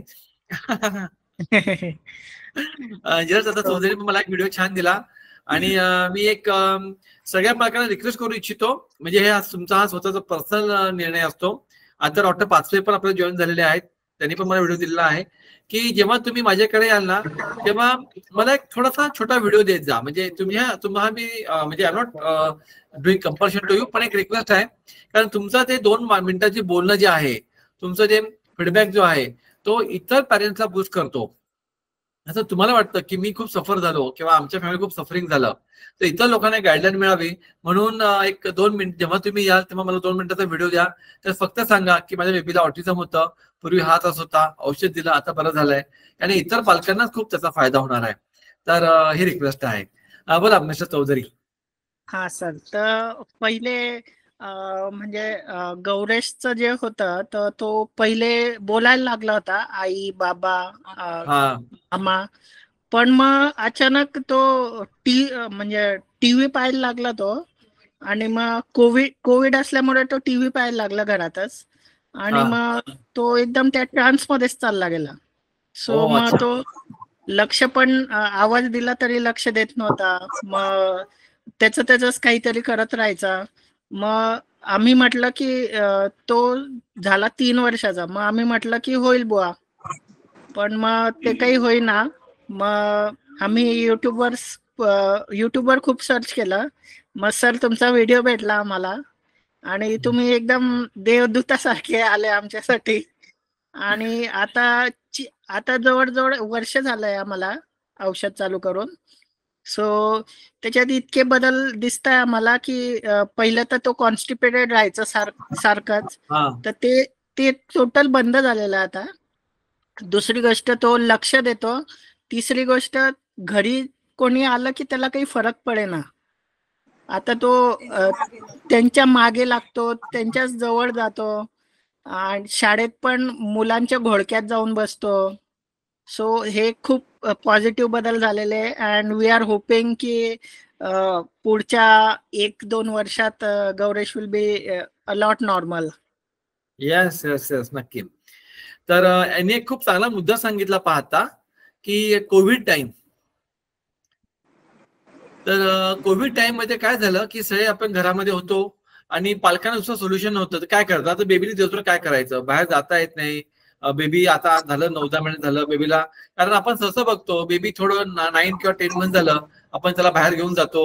जस्ट आता चौधरी मला एक व्हिडिओ छान दिला. आणि मी एक सगळ्या पालकांना रिक्वेस्ट करू इच्छितो, म्हणजे हे तुमचा हा स्वतःचा पर्सनल निर्णय असतो. आता डॉक्टर पाचवे पण आपल्याला जॉईन झालेले आहेत, त्यांनी पण मला व्हिडिओ दिलेला आहे की जेव्हा तुम्ही माझ्याकडे याल ना तेव्हा मला एक थोडासा छोटा व्हिडिओ देत जा. म्हणजे तुम्हाला मी म्हणजे I not doing compulsion to you, पण एक रिक्वेस्ट आहे, कारण तुमचं ते 2 मिनिटाचे बोलणं जे आहे, तुमचं जे फीडबॅक जो आहे तो इतर पॅरेंट्सला बूस्ट करतो. असं तुम्हाला वाटतं की मी खूप सफर झालो किंवा आमच्या फॅमिली खूप सफरिंग झालं, तर इतर लोकांना गाईडलाईन मिळावी म्हणून एक 2 मिनिट जेव्हा तुम्ही याल तेव्हा मला 2 मिनिटाचा व्हिडिओ द्या. तर फक्त सांगा की माझ्या बेबीला ऑटिझम होतं, पूर्वी हा त्रास होता, औषध दिलं, आता बरं झालंय, आणि इतर पालकांना खूप त्याचा फायदा होणार आहे. तर ही रिक्वेस्ट आहे. बोला मिस्टर चौधरी. हा सर, तर पहिले म्हणजे गौरेशचं जे होतं तर तो पहिले बोलायला लागला होता, आई बाबा मामा. पण मग अचानक तो म्हणजे टीव्ही पाहायला लागला तो, आणि मग कोविड असल्यामुळे तो टीव्ही पाहायला लागला घरातच, आणि मग तो एकदम त्या ट्रान्स मध्येच चालला गेला. सो मग तो लक्ष पण आवाज दिला तरी लक्ष देत नव्हता. मग त्याच काहीतरी करत राहायचा. मग आम्ही म्हटलं की तो झाला 3 वर्षाचा. मग आम्ही म्हटलं की होईल बुवा, पण मग ते काही होईना. मग आम्ही युट्यूबवर खूप सर्च केलं. मग सर तुमचा व्हिडिओ भेटला आम्हाला, आणि तुम्ही एकदम देवदूतासारखे आले आमच्यासाठी. आणि आता जवळजवळ वर्ष झालंय आम्हाला औषध चालू करून. सो त्याच्यात इतके बदल दिसत आहे आम्हाला की पहिलं तर तो कॉन्स्टिपेटेड राहायचं सारखंच, तर ते टोटल बंद झालेलं आता. दुसरी गोष्ट, तो लक्ष देतो. तिसरी गोष्ट, घरी कोणी आलं की त्याला काही फरक पडेना. आता तो त्यांच्या मागे लागतो, त्यांच्याच जवळ जातो, आणि शाळेत पण मुलांच्या घोळक्यात जाऊन बसतो. सो हे खूप पॉझिटिव्ह बदल झालेले, अँड वी आर होपिंग की पुढच्या 1-2 वर्षात Gauresh will be a lot normal. Yes yes yes, नक्की. तर यांनी एक खूप चांगला मुद्दा सांगितला पाहता की कोविड टाइम. तर कोविड टाइम मध्ये काय झालं की सगळे आपण घरामध्ये होतो आणि पालकांना दुसरं सोल्युशन नव्हतं. तर काय करतात, आता बेबीने दिवसभर काय करायचं, बाहेर जाता येत नाही. बेबी आता झालं 9-10 महिने झालं बेबीला, कारण आपण सहसा बघतो बेबी थोडं 9 किंवा 10 मंथ झालं आपण त्याला बाहेर घेऊन जातो,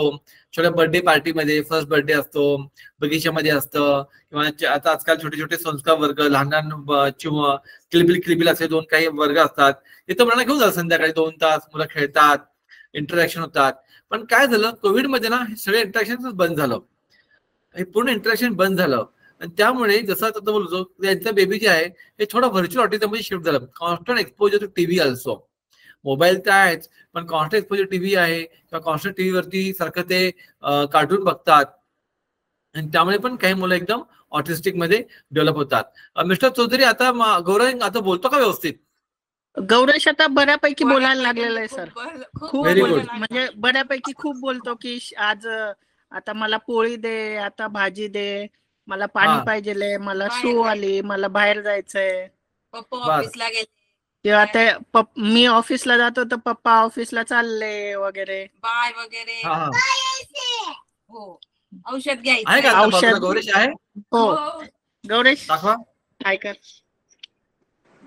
छोट्या बर्थडे पार्टीमध्ये, फर्स्ट बर्थडे असतो, बगीच्यामध्ये असतं, किंवा आता आजकाल छोटे छोटे संस्कार वर्ग, लहान लहान किलबिल असे 2 काही वर्ग असतात, तिथं मुलांना घेऊन जातात संध्याकाळी 2 तास, मुलं खेळतात, इंटरॅक्शन होतात. पण काय झालं कोविड मध्ये ना, हे सगळे इंटरॅक्शन बंद झालं, हे पूर्ण इंटरॅक्शन बंद झालं. आणि त्यामुळे जसं आता बोलतो त्यांचं बेबी जे आहे हे थोडं व्हर्च्युअल ऑटिझममध्ये शिफ्ट झालं. Constant exposure to TV also, mobile तर आहेच, पण कॉन्स्टंट एक्सपोजर टीव्ही आहे किंवा कॉन्स्टंट टीव्ही वरती सारखं ते कार्टून बघतात, आणि त्यामुळे पण काही मुलं एकदम ऑटिस्टिक मध्ये डेव्हलप होतात. मिस्टर चौधरी, आता गौरव आता बोलतो का व्यवस्थित? गौरेश आता बऱ्यापैकी बोलायला लागलेला आहे सर. खूप व्हेरी गुड. म्हणजे बऱ्यापैकी खूखूप बोलतो की आज आता मला पोळी दे, आता भाजी दे, मला पाणी पाहिजे, मला सू आली, मला बाहेर जायचंय, पप्पा ऑफिसला गेले, किंवा ते मी ऑफिसला जातो तर पप्पा ऑफिसला चालले वगैरे, बाय वगैरे. हो, औषध आहे घ्यायचं. का औषध. गौरेश आहे? हो गौरेश दाखवा. हाय कर,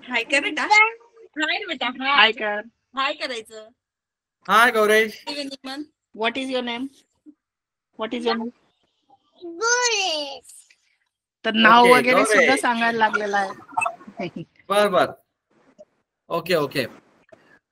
हाय कर बेटा, हाय बेटा, हाय कर. हाय करायचं. Hi Gauresh. What is your name? What is your तर नाव Okay, वगैरे गौरेश. सुद्धा सांगायला लागलेला आहे. बर. ओके.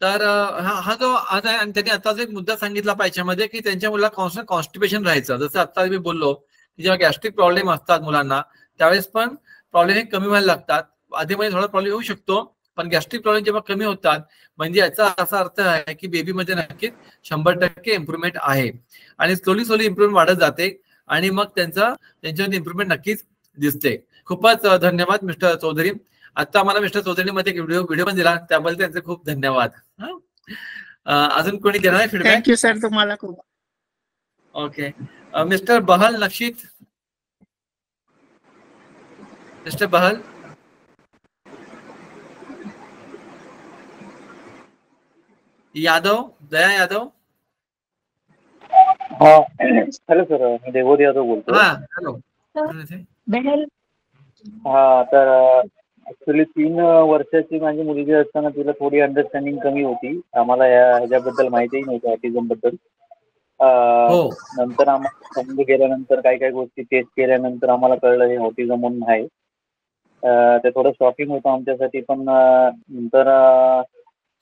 तर हा जो आज आहे, आणि त्यांनी आताच एक मुद्दा सांगितला पाहिजे की त्यांच्या मुलाला कॉन्स्टंट कॉन्स्टिपेशन राहायचं. जसं आता मी बोललो की जेव्हा गॅस्ट्रिक प्रॉब्लेम असतात मुलांना त्यावेळेस पण प्रॉब्लेम हे कमी व्हायला लागतात. आधीमध्ये थोडा प्रॉब्लेम येऊ शकतो, पण गॅस्ट्रिक प्रॉब्लेम जेव्हा कमी होतात म्हणजे याचा असा अर्थ आहे की बेबीमध्ये नक्कीच 100% इम्प्रुव्हमेंट आहे, आणि स्लोली इम्प्रुव्हमेंट वाढत जाते, आणि मग त्यांच्यामध्ये इम्प्रुव्हमेंट नक्कीच दिसते. खूपच धन्यवाद मिस्टर चौधरी. आता आम्हाला मिस्टर चौधरी मध्ये एक व्हिडिओ पण दिला, त्याबद्दल त्यांचे खूप धन्यवाद. अजून कोणी देणार आहे फीडबॅक? थँक्यू सर, तुम्हाला खूप. ओके. मिस्टर बहल नक्षित. मिस्टर बहल. दया यादव. हॅलो सर, मी देवोद यादव बोलतो. हॅलो. हा, तर ऍक्च्युली 3 वर्षाची माझी मुलगी असताना तिला थोडी अंडरस्टँडिंग कमी होती. आम्हाला ह्याच्याबद्दल माहितीही नव्हतं, ऑटिझम बद्दल. नंतर आम्हाला समजून गेल्यानंतर काही गोष्टी टेस्ट केल्यानंतर आम्हाला कळलं हे ऑटिझम म्हणून आहे. ते थोडं शॉकिंग होतं आमच्यासाठी, पण नंतर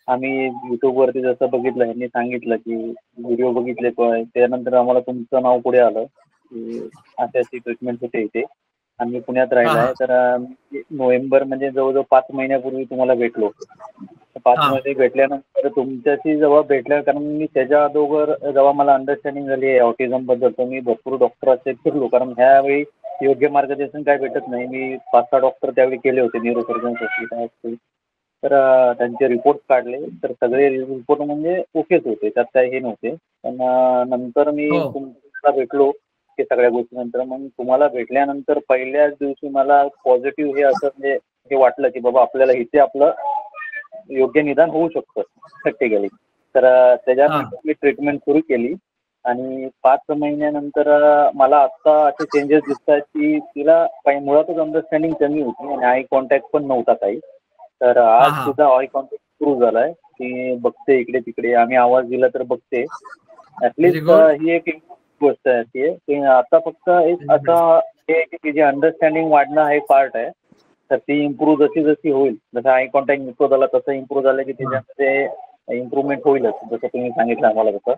आम्ही युट्यूबवरती जसं बघितलं, यांनी सांगितलं की व्हिडिओ बघितले, त्यानंतर आम्हाला तुमचं नाव पुढे आलं की अशी ट्रीटमेंट होते इथे, आणि मी पुण्यात राहिला आहे. तर नोव्हेंबर म्हणजे जवळजवळ 5 महिन्यापूर्वी तुम्हाला भेटलो. 5 महिने भेटल्यानंतर तुमच्याशी जेव्हा भेटल्या, कारण मी त्याच्या अगोदर जेव्हा मला अंडरस्टँडिंग झाली आहे ऑटिझम बद्दल, तर मी भरपूर डॉक्टर चेक फिरलो, कारण ह्यावेळी योग्य मार्गदर्शन काय भेटत नाही. मी 5-6 डॉक्टर त्यावेळी केले होते, न्यूरोसर्जन्स असतील काय असतील. तर त्यांचे रिपोर्ट काढले, तर सगळे रिपोर्ट म्हणजे ओकेच होते, त्यात काही हे नव्हते. पण नंतर मी तुम्हाला भेटलो ते सगळ्या गोष्टीनंतर, मग तुम्हाला भेटल्यानंतर पहिल्याच दिवशी मला पॉझिटिव्ह हे असं म्हणजे हे वाटलं की बाबा आपल्याला इथे आपलं योग्य निदान होऊ शकतं प्रॅक्टिकली. तर त्याच्यानंतर मी ट्रीटमेंट सुरू केली, आणि 5 महिन्यानंतर मला आता असे चेंजेस दिसत आहेत की तिला काही मुळातच अंडरस्टँडिंग कमी होती, आणि आय कॉन्टॅक्ट पण नव्हता काही. तर आज सुद्धा आय कॉन्टॅक्ट सुरू झालाय, ती बघते इकडे तिकडे, आम्ही आवाज दिला तर बघते. ऍटलिस्ट ही एक गोष्ट आहे की आता फक्त एक आता हे की तिची अंडरस्टँडिंग वाढणं हा एक पार्ट आहे. तर ती इम्प्रूव्ह जशी होईल, जसं आय कॉन्टॅक्ट इम्प्रूव्ह झाला तसं इम्प्रूव्ह झालं की त्याच्यामध्ये इम्प्रूव्हमेंट होईलच. जसं तुम्ही सांगितलं आम्हाला तसं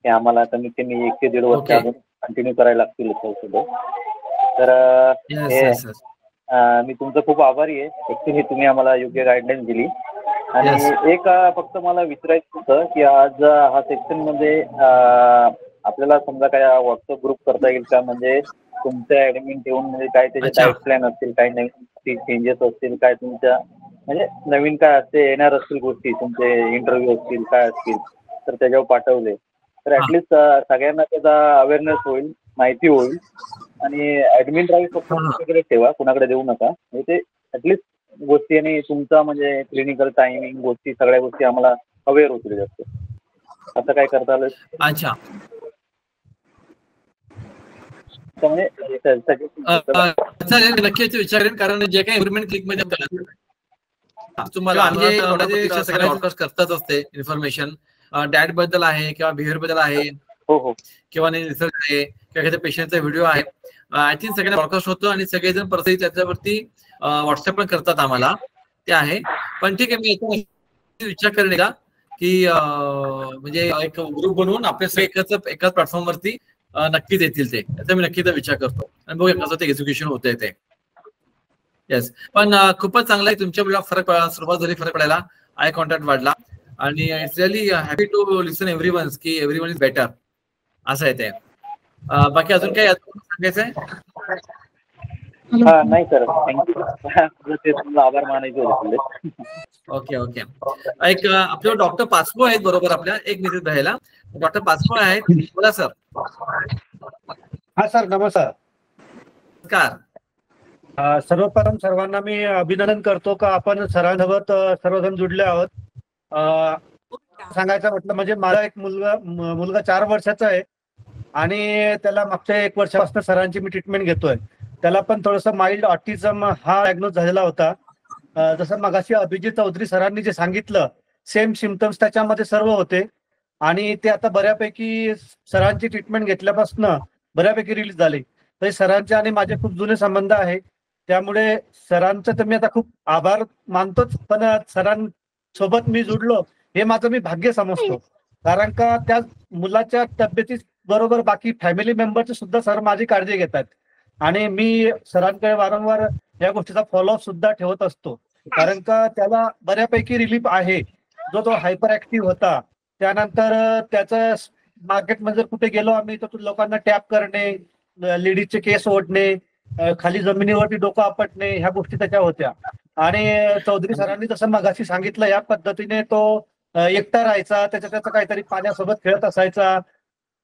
की आम्हाला कमीत कमी 1 ते 1.5 वर्ष अजून कंटिन्यू करायला लागतील सुद्धा. तर मी तुमचं खूप आभारी आहे. ऍक्च्युली तुम्ही आम्हाला योग्य गाईडलाईन दिली. आणि एक फक्त मला विचारायचं होतं की आज हा सेक्शनमध्ये आपल्याला समजा काय व्हॉट्सअप ग्रुप करता येईल का, म्हणजे तुमचं ऍडमिन ठेवून, म्हणजे काय त्याचे डाएट प्लॅन असतील, काय नवीन चेंजेस असतील, काय तुमच्या म्हणजे नवीन काय असते येणार असतील गोष्टी, तुमचे इंटरव्ह्यू असतील काय असतील, तर त्याच्यावर पाठवले तर ऍटलिस्ट सगळ्यांना त्याचा अवेअरनेस होईल, माहिती होईल. आणि ऍडमिन ड्राईव्ह फक्त तुमच्याकडे ठेवा, कुणाकडे देऊ नका. म्हणजे ते ऍटलिस्ट गोष्टी आणि तुमचा म्हणजे क्लिनिकल टायमिंग गोष्टी सगळ्या गोष्टी आम्हाला अवेअर होतील जास्त. असं काय करता आलं? अच्छा, नक्कीच विचारेन, कारण जे काही इम्प्रुव्हमेंट क्लिक मध्ये तुम्हाला करतात असते इन्फॉर्मेशन डाएट बद्दल आहे किंवा बिहेवियर बद्दल आहे किंवा रिसर्च आहे किंवा एखाद्या पेशंटचा व्हिडिओ आहे. आय थिंक सगळ्यांना ब्रॉडकास्ट होतो आणि सगळेजण परत त्याच्यावरती व्हॉट्सअप पण करतात आम्हाला, ते आहे. पण ठीक आहे, मी विचार करेन का की म्हणजे एक ग्रुप बनवून आपल्या सगळे एकाच प्लॅटफॉर्मवरती नक्कीच येतील ते, त्याचा मी नक्कीच विचार करतो आणि बघूया कसं ते एक्झिक्युशन होतंय ते. येस, पण खूपच चांगला आहे. तुमच्या मुलाला सुरुवात झाली फरक पडायला, आय कॉन्टॅक्ट वाढला, आणि it's really happy to listen everyone की एव्हरीवन इज बेटर, असं आहे ते. बाकी अजून काही सांगायचं आहे? नाही सर, थँक्यू. ते तुमचा आभार मानायचे होते. ओके. एक आपले डॉक्टर पासपो आहेत बरोबर आपल्या, एक मिनिट राहायला. डॉक्टर पासपो आहेत, बोला सर. हा सर, नमस्कार. नमस्कार. सर्वप्रथम सर्वांना मी अभिनंदन करतो का आपण सरांसोबत सर्वजण जुडले आहोत. सांगायचं म्हटलं म्हणजे माझा एक मुलगा 4 वर्षाचा आहे, आणि त्याला मागच्या 1 वर्षापासून सरांची मी ट्रीटमेंट घेतोय. त्याला पण थोडंसं माइल्ड ऑटिझम हा डायग्नोज झालेला होता. जसं मगाशी अभिजित चौधरी सरांनी जे सांगितलं, सेम सिम्पटम्स त्याच्यामध्ये सर्व होते, आणि ते आता बऱ्यापैकी सरांची ट्रीटमेंट घेतल्यापासून बऱ्यापैकी रिलीज झाले. तर सरांचे आणि माझे खूप जुने संबंध आहे, त्यामुळे सरांचं तर मी आता खूप आभार मानतोच, पण सरांसोबत मी जुडलो हे माझं मी भाग्य समजतो. कारण का त्या मुलाच्या तब्येती बरोबर बाकी फॅमिली मेंबरची सुद्धा सर माझी काळजी घेतात आणि मी सरांकडे वारंवार या गोष्टीचा फॉलोअप सुद्धा ठेवत असतो. कारण का त्याला बऱ्यापैकी रिलीफ आहे. जो हायपर ऍक्टिव्ह होता, त्यानंतर त्याचं मार्केटमध्ये कुठे गेलो आम्ही तर लोकांना टॅप करणे, लेडीजचे केस ओढणे, खाली जमिनीवरती डोकं आपटणे, ह्या गोष्टी त्याच्या होत्या. आणि चौधरी सरांनी जसं मगाशी सांगितलं या पद्धतीने तो एकटा राहायचा, त्याच्या काहीतरी पाण्यासोबत खेळत असायचा.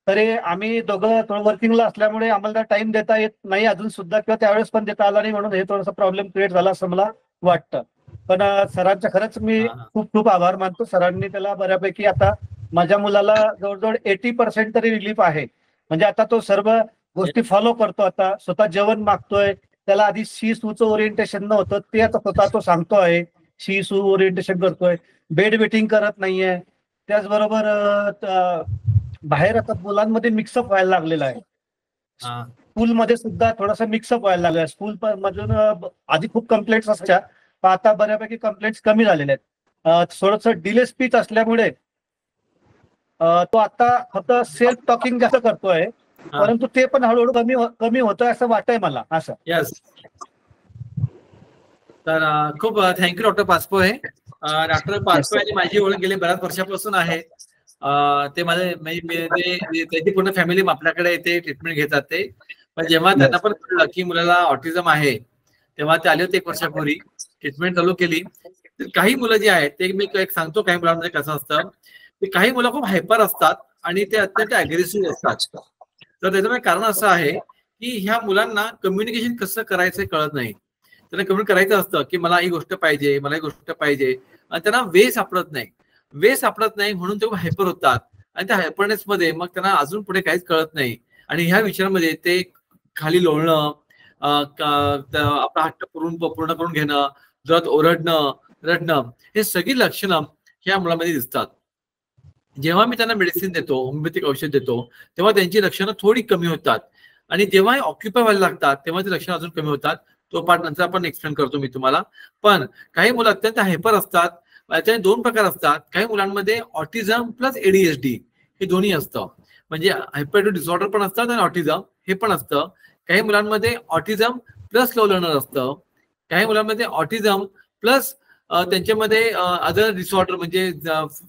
तरी आम्ही दोघं वर्किंगला असल्यामुळे आम्हाला टाइम देता येत नाही अजून सुद्धा, किंवा त्यावेळेस पण देता आला नाही, म्हणून हे थोडासा प्रॉब्लेम क्रिएट झाला असं मला वाटतं. पण सरांच्या खरंच मी खूप खूप आभार मानतो. सरांनी त्याला बऱ्यापैकी आता माझ्या मुलाला जवळजवळ 80% तरी रिलीफ आहे. म्हणजे आता तो सर्व गोष्टी फॉलो करतो. आता स्वतः जेवण मागतोय, त्याला आधी शी सूचं ओरिएंटेशन नव्हतं, ते आता स्वतः तो सांगतो आहे, शी सू ओरिएंटेशन करतोय, बेड वेटिंग करत नाहीये. त्याचबरोबर बाहेर आता मुलांमध्ये मिक्सअप व्हायला लागलेला आहे. स्कूलमध्ये सुद्धा थोडासा मिक्सअप व्हायला लागला. स्कूल मधून आधी खूप कंप्लेंट्स असतात, पण आता बऱ्यापैकी कंप्लेंट्स कमी झालेल्या आहेत. थोडंसं डिले स्पीच असल्यामुळे तो आता फक्त सेल्फ टॉकिंग जास्त करतोय, परंतु ते पण हळूहळू कमी होतोय असं वाटतंय मला. असं यस. तर खूप थँक्यू डॉक्टर पाचपोळे. डॉक्टर पाचपोळे माझी ओळख गेली बऱ्याच वर्षापासून आहे. ते माझे त्याची पूर्ण फॅमिली आपल्याकडे येते, ट्रीटमेंट घेतात ते. पण जेव्हा त्यांना पण कळलं की मुलाला ऑटिझम आहे, तेव्हा ते आले होते 1 वर्षापूर्वी, ट्रीटमेंट चालू केली. तर काही मुलं जी आहेत ते मी एक सांगतो काही मुलांमध्ये कसं असतं, की काही मुलं खूप हायपर असतात आणि ते अत्यंत अग्रेसिव्ह असतात. तर त्याचं कारण असं आहे की ह्या मुलांना कम्युनिकेशन कसं करायचं कळत नाही. त्यांना कम्युनिकेट करायचं असतं की मला ही गोष्ट पाहिजे, मला ही गोष्ट पाहिजे, आणि त्यांना वे सापडत नाही म्हणून ते हायपर होतात. आणि त्या हायपरनेस मध्ये मग त्यांना अजून पुढे काहीच कळत नाही. आणि ह्या विचारामध्ये ते खाली लोळणं, आपला हट्ट पूर्ण करून घेणं, जोरात ओरडणं, रडणं, हे सगळी लक्षणं ह्या मुलामध्ये दिसतात. जेव्हा मी त्यांना मेडिसिन देतो, होमिओपॅथिक औषध देतो, तेव्हा त्यांची लक्षणं थोडी कमी होतात. आणि जेव्हा ऑक्युपाय व्हायला लागतात तेव्हा ती लक्षणं अजून कमी होतात. तो पार्ट नंतर आपण एक्सप्लेन करतो मी तुम्हाला. पण काही मुलं अत्यंत हायपर असतात. त्याचे 2 प्रकार असतात. काही मुलांमध्ये ऑटिझम प्लस एडीएचडी हे दोन्ही असतं. म्हणजे हायपर डिसऑर्डर पण असतात आणि ऑटिझम हे पण असतं. काही मुलांमध्ये ऑटिझम प्लस स्लो लर्नर असतं. काही मुलांमध्ये ऑटिझम प्लस त्यांच्यामध्ये अदर डिसऑर्डर म्हणजे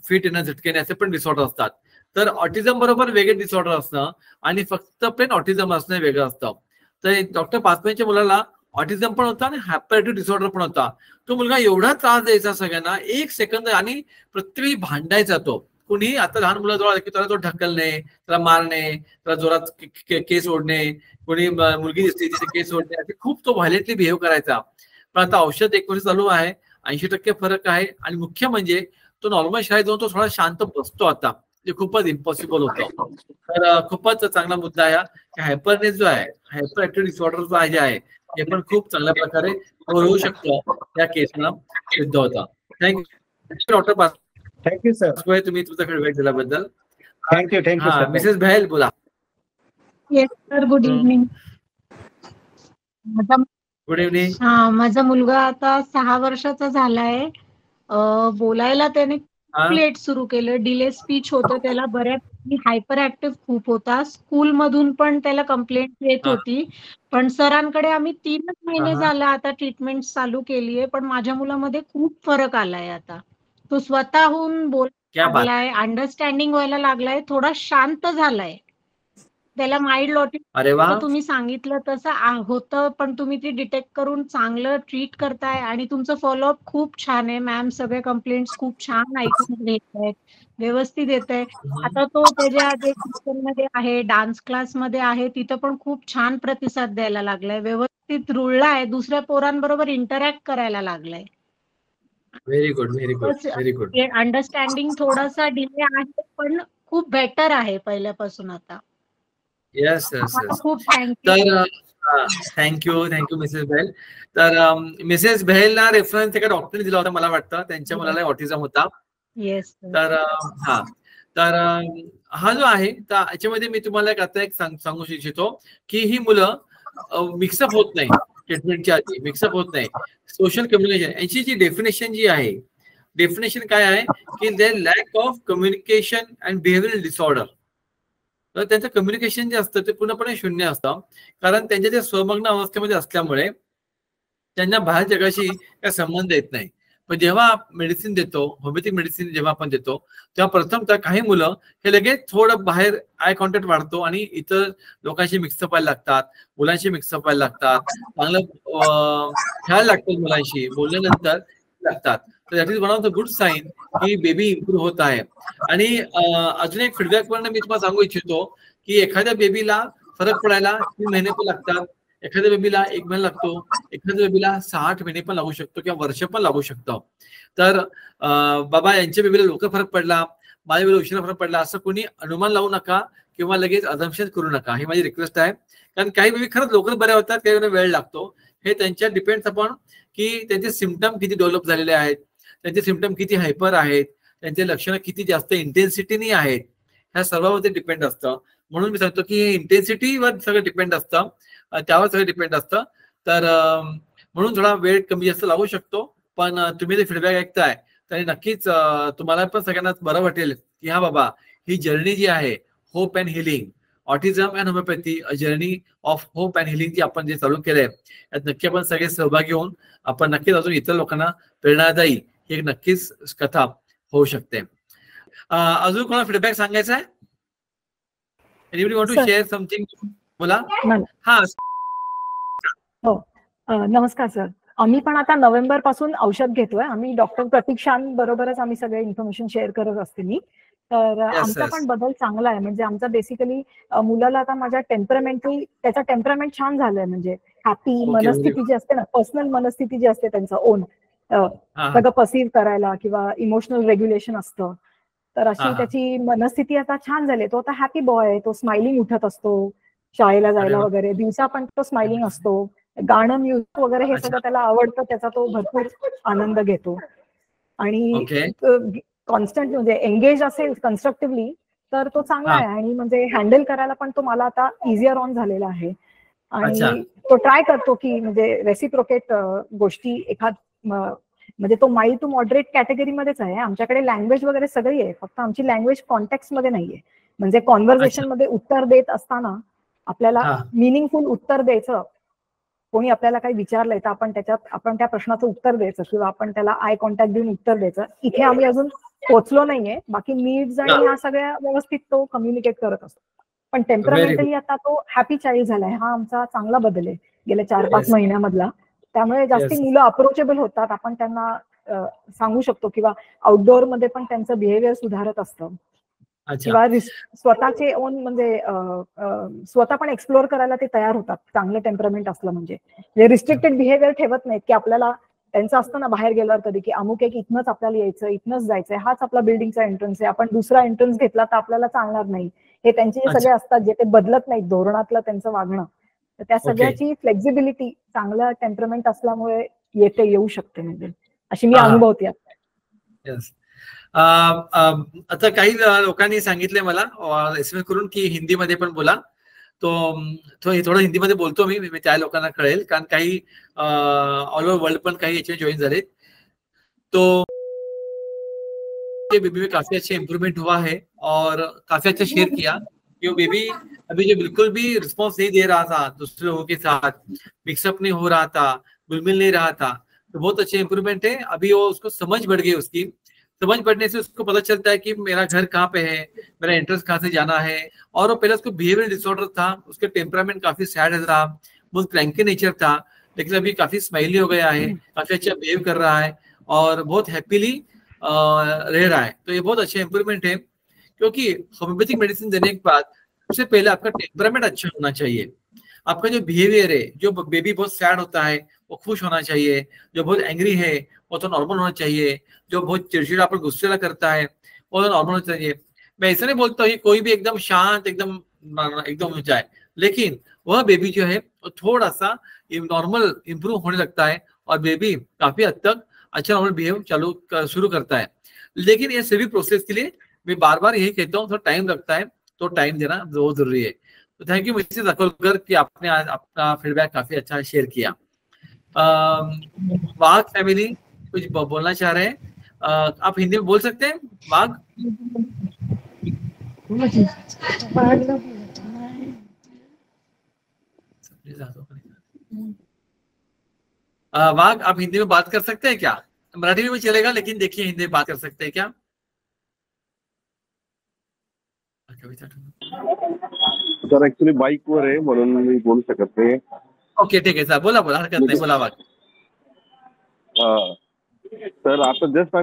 फिट येणं, झटके असे पण डिसऑर्डर असतात. तर ऑटिझम बरोबर वेगळे डिसऑर्डर असणं आणि फक्त प्लेन ऑटिझम असणं वेगळं असतं. तर डॉक्टर पाचपोळेच्या मुलाला ऑटिझम पण होता आणि हायपर डिसऑर्डर पण होता. तो मुलगा एवढा त्रास द्यायचा सगळ्यांना, 1 सेकंद, आणि प्रत्येक भांडायचा तो. कुणी आता लहान मुलं जवळ की त्याला तो ढकलणे, त्याला मारणे, त्याला जोरात केस ओढणे, कोणी मुलगी दिसली तिथे केस ओढणे, असे खूप तो व्हायलेंटली बिहेव करायचा. पण आता औषध 1 वर्ष चालू आहे, 80% फरक आहे. आणि मुख्य म्हणजे तो नॉर्मल शाळेत जाऊन तो थोडा शांत बसतो आता, जे खूपच इम्पॉसिबल होतं. तर खूपच चांगला मुद्दा आहे की हायपरनेस जो आहे, हायपर ऍक्टिव्ह डिसऑर्डर जो आहे हे पण खूप चांगल्या प्रकारे होऊ शकतं. त्या केसला सिद्ध होता. Thank you doctor Pachpole. Thank you sir. तुम्ही तुमचा फीडबॅक दिल्याबद्दल. Thank you sir. मिसेस बहेल बोला. Yes sir, good evening. Good evening. माझा मुलगा आता 6 वर्षाचा झालाय. बोलायला त्याने लेट सुरू केलं, डिले स्पीच होतं त्याला, बऱ्यापैकी हायपर ऍक्टिव्ह खूप होता. स्कूल मधून पण त्याला कंप्लेंट येत होती. पण सरांकडे आम्ही 3च महिने झाला आता ट्रीटमेंट चालू केलीये, पण माझ्या मुलामध्ये खूप फरक आलाय. आता तो स्वतःहून बोलायला लागलाय, अंडरस्टँडिंग व्हायला लागलाय, थोडा शांत झालाय. त्याला माइल्ड ऑटिझम तुम्ही सांगितलं तसं होतं, पण तुम्ही ती डिटेक्ट करून चांगलं ट्रीट करताय आणि तुमचं फॉलोअप खूप छान आहे. मॅम सगळे कंप्लेंट्स खूप छान ऐकून घेत आहेत, व्यवस्थित येत आहे. आता तो त्याच्या जे मध्ये आहे, डान्स क्लासमध्ये आहे, तिथं पण खूप छान प्रतिसाद द्यायला लागलाय, व्यवस्थित रुळलाय, दुसऱ्या पोरांबरोबर इंटरॅक्ट करायला लागलाय. Very good, very good, very good. Understanding थोडासा डिले आहे, पण खूप बेटर आहे पहिल्यापासून आता. Yes yes yes. खूप थँक्यू. तर थँक्यू मिसेस बहेल. तर मिसेस बहेलला रेफरन्स एका डॉक्टरने दिला होता मला वाटतं, त्यांच्या मुलाला ऑटिझम होता. येस. तर तर हा जो आहे तर याच्यामध्ये मी तुम्हाला आता एक सांगू इच्छितो की ही मुलं मिक्सअप होत नाही, ट्रीटमेंटच्या आधी मिक्सअप होत नाही. सोशल कम्युनिकेशन यांची जी डेफिनेशन जी आहे, डेफिनेशन काय आहे की they lack of communication and behavioural disorder. तर त्यांचं कम्युनिकेशन जे असतं ते पूर्णपणे शून्य असतं, कारण त्यांच्या त्या स्वमग्न अवस्थेमध्ये असल्यामुळे त्यांना बाहेर जगाशी काय संबंध येत नाही. पण जेव्हा मेडिसिन देतो, होमिओपॅथिक मेडिसिन जेव्हा आपण देतो, तेव्हा प्रथम तर काही मुलं हे लगेच थोडं बाहेर आय कॉन्टॅक्ट वाढतो आणि इतर लोकांशी मिक्सअप व्हायला लागतात, मुलांशी मिक्सअप व्हायला लागतात, चांगलं खेळायला लागतात, मुलांशी बोलल्यानंतर लागतात. तर that is one of the good sign की बेबी इम्प्रूव्ह होत आहे. आणि अजून एक फीडबॅक पण मी तुम्हाला सांगू इच्छितो की एखाद्या बेबीला फरक पडायला 3 महिने पण लागतात, एखाद्या बेबीला 1 महिना लागतो, एखाद्या बेबीला 6-8 महिने पण लागू शकतो किंवा वर्ष पण लागू शकतं. तर बाबा यांच्या बेबीला लवकर फरक पडला, माझ्या बेबीला उशिरा फरक पडला असं कोणी अनुमान लावू नका किंवा लगेच अझम्पशन करू नका, ही माझी रिक्वेस्ट आहे. कारण काही बेबी खरंच लवकर बऱ्या होतात, काही वेळ लागतो. हे त्यांच्या डिपेंड्स अपॉन की त्यांचे सिम्पटम किती डेव्हलप झालेले आहेत, त्यांचे सिम्पटम किती हायपर आहेत, त्यांचे लक्षणं किती जास्त इंटेन्सिटीनी आहेत, ह्या सर्वांवरती डिपेंड असतं. म्हणून मी सांगतो की हे इंटेन्सिटीवर सगळं डिपेंड असतं, त्यावर सगळं डिपेंड असतं. तर म्हणून थोडा वेळ कमी जास्त लागू शकतो. पण तुम्ही जे फीडबॅक ऐकताय तरी नक्कीच तुम्हाला पण सगळ्यांना बरं वाटेल की हा बाबा ही जर्नी जी आहे hope and healing, autism and homeopathy, a journey of hope and healing जी आपण जे चालू केलंय यात नक्की आपण सगळे सहभागी होऊन आपण नक्कीच अजून इतर लोकांना प्रेरणादायी ही एक नक्कीच कथा होऊ शकते. अजून कोणाला फीडबॅक सांगायचा आहे? Anybody want to share something? बोला. हा. हो, नमस्कार सर. आम्ही पण आता नोव्हेंबर पासून औषध घेतोय. आम्ही डॉक्टर प्रतीक्षां बरोबरच आम्ही सगळे इन्फॉर्मेशन शेअर करत असते मी. तर आमचा पण बदल चांगला आहे. म्हणजे आमचा बेसिकली मुलाला आता माझ्या टेम्परामेंटली त्याचा टेम्परामेंट छान झालंय. म्हणजे हॅपी मनस्थिती जी असते ना, पर्सनल मनस्थिती जी असते त्यांचं ओन सगळं पर्सीव्ह करायला किंवा इमोशनल रेग्युलेशन असतं, तर अशी त्याची मनस्थिती आता छान झाली. तो आता हॅपी बॉय आहे. तो स्माइलिंग उठत असतो शाळेला जायला वगैरे, दिवसा पण तो स्माइलिंग असतो. गाणं, म्युझिक वगैरे हे सगळं त्याला आवडतं, त्याचा तो भरपूर आनंद घेतो. आणि कॉन्स्टंट म्हणजे एंगेज असेल कन्स्ट्रक्टिव्हली तर तो चांगला आहे. आणि म्हणजे हँडल करायला पण तो मला आता इझियर ऑन झालेला आहे. आणि तो ट्राय करतो की म्हणजे रेसिप्रोकेट गोष्टी एखाद म्हणजे तो माइल्ड टू मॉडरेट कॅटेगरीमध्येच आहे. आमच्याकडे लँग्वेज वगैरे सगळी आहे, फक्त आमची लँग्वेज कॉन्टेक्स्ट मध्ये नाहीये. म्हणजे कॉन्व्हर्सेशन मध्ये उत्तर देत असताना आपल्याला मिनिंगफुल उत्तर द्यायचं. कोणी आपल्याला काही विचारलंय तर आपण त्या प्रश्नाचं उत्तर द्यायचं किंवा आपण त्याला आय कॉन्टॅक्ट देऊन उत्तर द्यायचं. इथे आम्ही अजून पोहोचलो नाहीये. बाकी नीड्स आणि ह्या सगळ्या व्यवस्थित तो कम्युनिकेट करत असतो. पण टेम्परामेंटली आता तो हॅपी चाइल्ड झालाय. हा आमचा चांगला बदल आहे गेल्या 4-5 महिन्यामधला. त्यामुळे जास्ती मुलं अप्रोचेबल होतात. आपण त्यांना सांगू शकतो किंवा आउटडोअर मध्ये पण त्यांचं बिहेवियर सुधारत असतं किंवा स्वतःचे ओन म्हणजे स्वतः पण एक्सप्लोर करायला ते तयार होतात. चांगलं टेम्परामेंट असलं म्हणजे रिस्ट्रिक्टेड बिहेवियर ठेवत नाहीत की आपल्याला त्यांचं असतं ना बाहेर गेल्यावर कधी की अमुक एक इथनंच आपल्याला यायचं, इथनंच जायचंय, हाच आपला बिल्डिंगचा एंट्रन्स आहे, आपण दुसरा एंट्रन्स घेतला तर आपल्याला चालणार नाही. हे त्यांचे जे सगळे असतात जे ते बदलत नाहीत धोरणातलं त्यांचं वागणं. तर त्या सगळ्याची फ्लेक्झिबिलिटी चांगलं टेम्परामेंट असल्यामुळे येऊ शकते. म्हणजे अशी मी अनुभवते आता. आता काही लोकांनी सांगितलंय मला एसएमएस करून की हिंदीमध्ये पण बोला. तो थोडं हिंदीमध्ये बोलतो मी, त्या लोकांना कळेल. कारण काही ऑल ओव्हर वर्ल्ड पण काही याचे जॉईन झालेत. तो बेबी में काफी अच्छा इम्प्रूवमेंट हुआ है और काफी अच्छा शेयर किया कि वो बेबी अभी जो बिल्कुल भी रिस्पॉन्स नहीं दे रहा था, दूसरे लोगों के साथ मिक्सअप नहीं हो रहा था, घुल-मिल नहीं रहा था, तो बहुत अच्छे इम्प्रूवमेंट है. अभी वो उसको समझ बढ़ गई. उसकी समझ बढ़ने से उसको पता चलता है कि मेरा घर कहाँ पे है, मेरा एंट्रेंस कहाँ से जाना है. और वो पहले उसको बिहेवियर डिसऑर्डर था, उसके टेम्परामेंट काफी सैड रहा, बहुत क्रैंकी नेचर था, लेकिन अभी काफी स्माइली हो गया है, काफी अच्छा बिहेव कर रहा है और बहुत हैप्पीली रह रहा है. तो ये बहुत अच्छा इम्प्रूवमेंट है, क्योंकि होम्योपैथिक मेडिसिन देने के बाद सबसे पहले आपका टेम्परामेंट अच्छा होना चाहिए. आपका जो बिहेवियर है, जो बेबी बहुत सैड होता है वो खुश होना चाहिए, जो बहुत एंग्री है वो तो नॉर्मल होना चाहिए, जो बहुत चिड़चिड़ा पर गुस्से करता है वो तो नॉर्मल होना चाहिए. मैं ऐसा नहीं बोलता हूँ कोई भी एकदम शांत एकदम हो जाए, लेकिन वह बेबी जो है वो थोड़ा सा नॉर्मल इंप्रूव होने लगता है और बेबी काफी हद तक अच्छा नॉर्मल बिहेव शुरू करता है. लेकिन ये सभी प्रोसेस के लिए मैं बार बार यही कहता हूँ, थोड़ा टाइम लगता है, तो टाइम देना बहुत जरूरी है। तो थैंक यू मिसेस अकोलकर कि आपने आज अपना फीडबैक काफी अच्छा शेयर किया। वाघ फैमिली कुछ बोलना चाह रहे हैं, आप हिंदी में बोल सकते हैं वाघ? वाघ आप हिंदी में बात कर सकते हैं क्या? मराठी में चलेगा, लेकिन देखिए हिंदी में बात कर सकते हैं क्या? सर ऍक्च्युली बाईकवर आहे म्हणून मी बोलू शकत नाही. ओके ठीक आहे सर, बोला बोला, हरकत नाही, बोला वाघ. सर आता जस्ट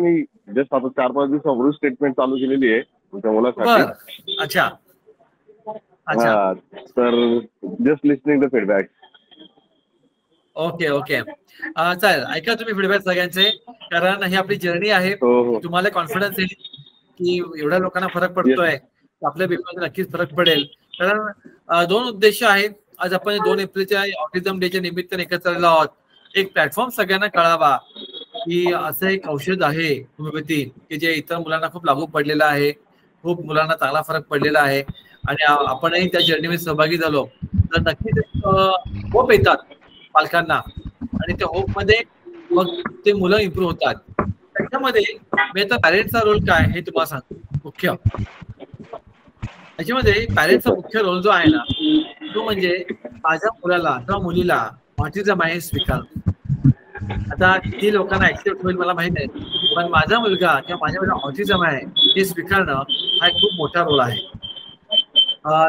आता 4-5 दिवसापूर्वी स्टेटमेंट चालू केलेली आहे तुमच्या मुलासाठी. अच्छा अच्छा sir just listening the feedback. Okay okay चालेल, ऐका तुम्ही फीडबॅक सगळ्यांचे, कारण ही आपली जर्नी आहे. तुम्हाला कॉन्फिडन्स येईल की एवढ्या लोकांना फरक पडतोय, आपल्या बेबीमध्ये नक्कीच फरक पडेल. कारण 2 उद्देश आहेत. आज आपण 2 एप्रिलच्या ऑटिझम डेच्या निमित्ताने एकत्र आलेलो आहोत. एक प्लॅटफॉर्म सगळ्यांना कळावा की असं एक औषध आहे होमिओपॅथी की जे इतर मुलांना खूप लागू पडलेलं आहे, खूप मुलांना चांगला फरक पडलेला आहे, आणि आपणही त्या जर्नीमध्ये सहभागी झालो तर नक्कीच होप येतात पालकांना, आणि त्या होप मध्ये मग ते मुलं इम्प्रूव्ह होतात. त्याच्यामध्ये मी आता पॅरेंट्सचा रोल काय हे तुम्हाला सांगतो. मुख्य त्याच्यामध्ये पॅरेंट्सचा मुख्य रोल जो आहे ना, तो म्हणजे माझ्या मुलाला किंवा मुलीला ऑटिझम आहे स्वीकार. आता किती लोकांना ऍक्सेप्ट होईल मला माहित आहे, पण माझा मुलगा किंवा माझ्या मुलीला ऑटिझम आहे हे स्वीकारणं हा एक खूप मोठा रोल आहे.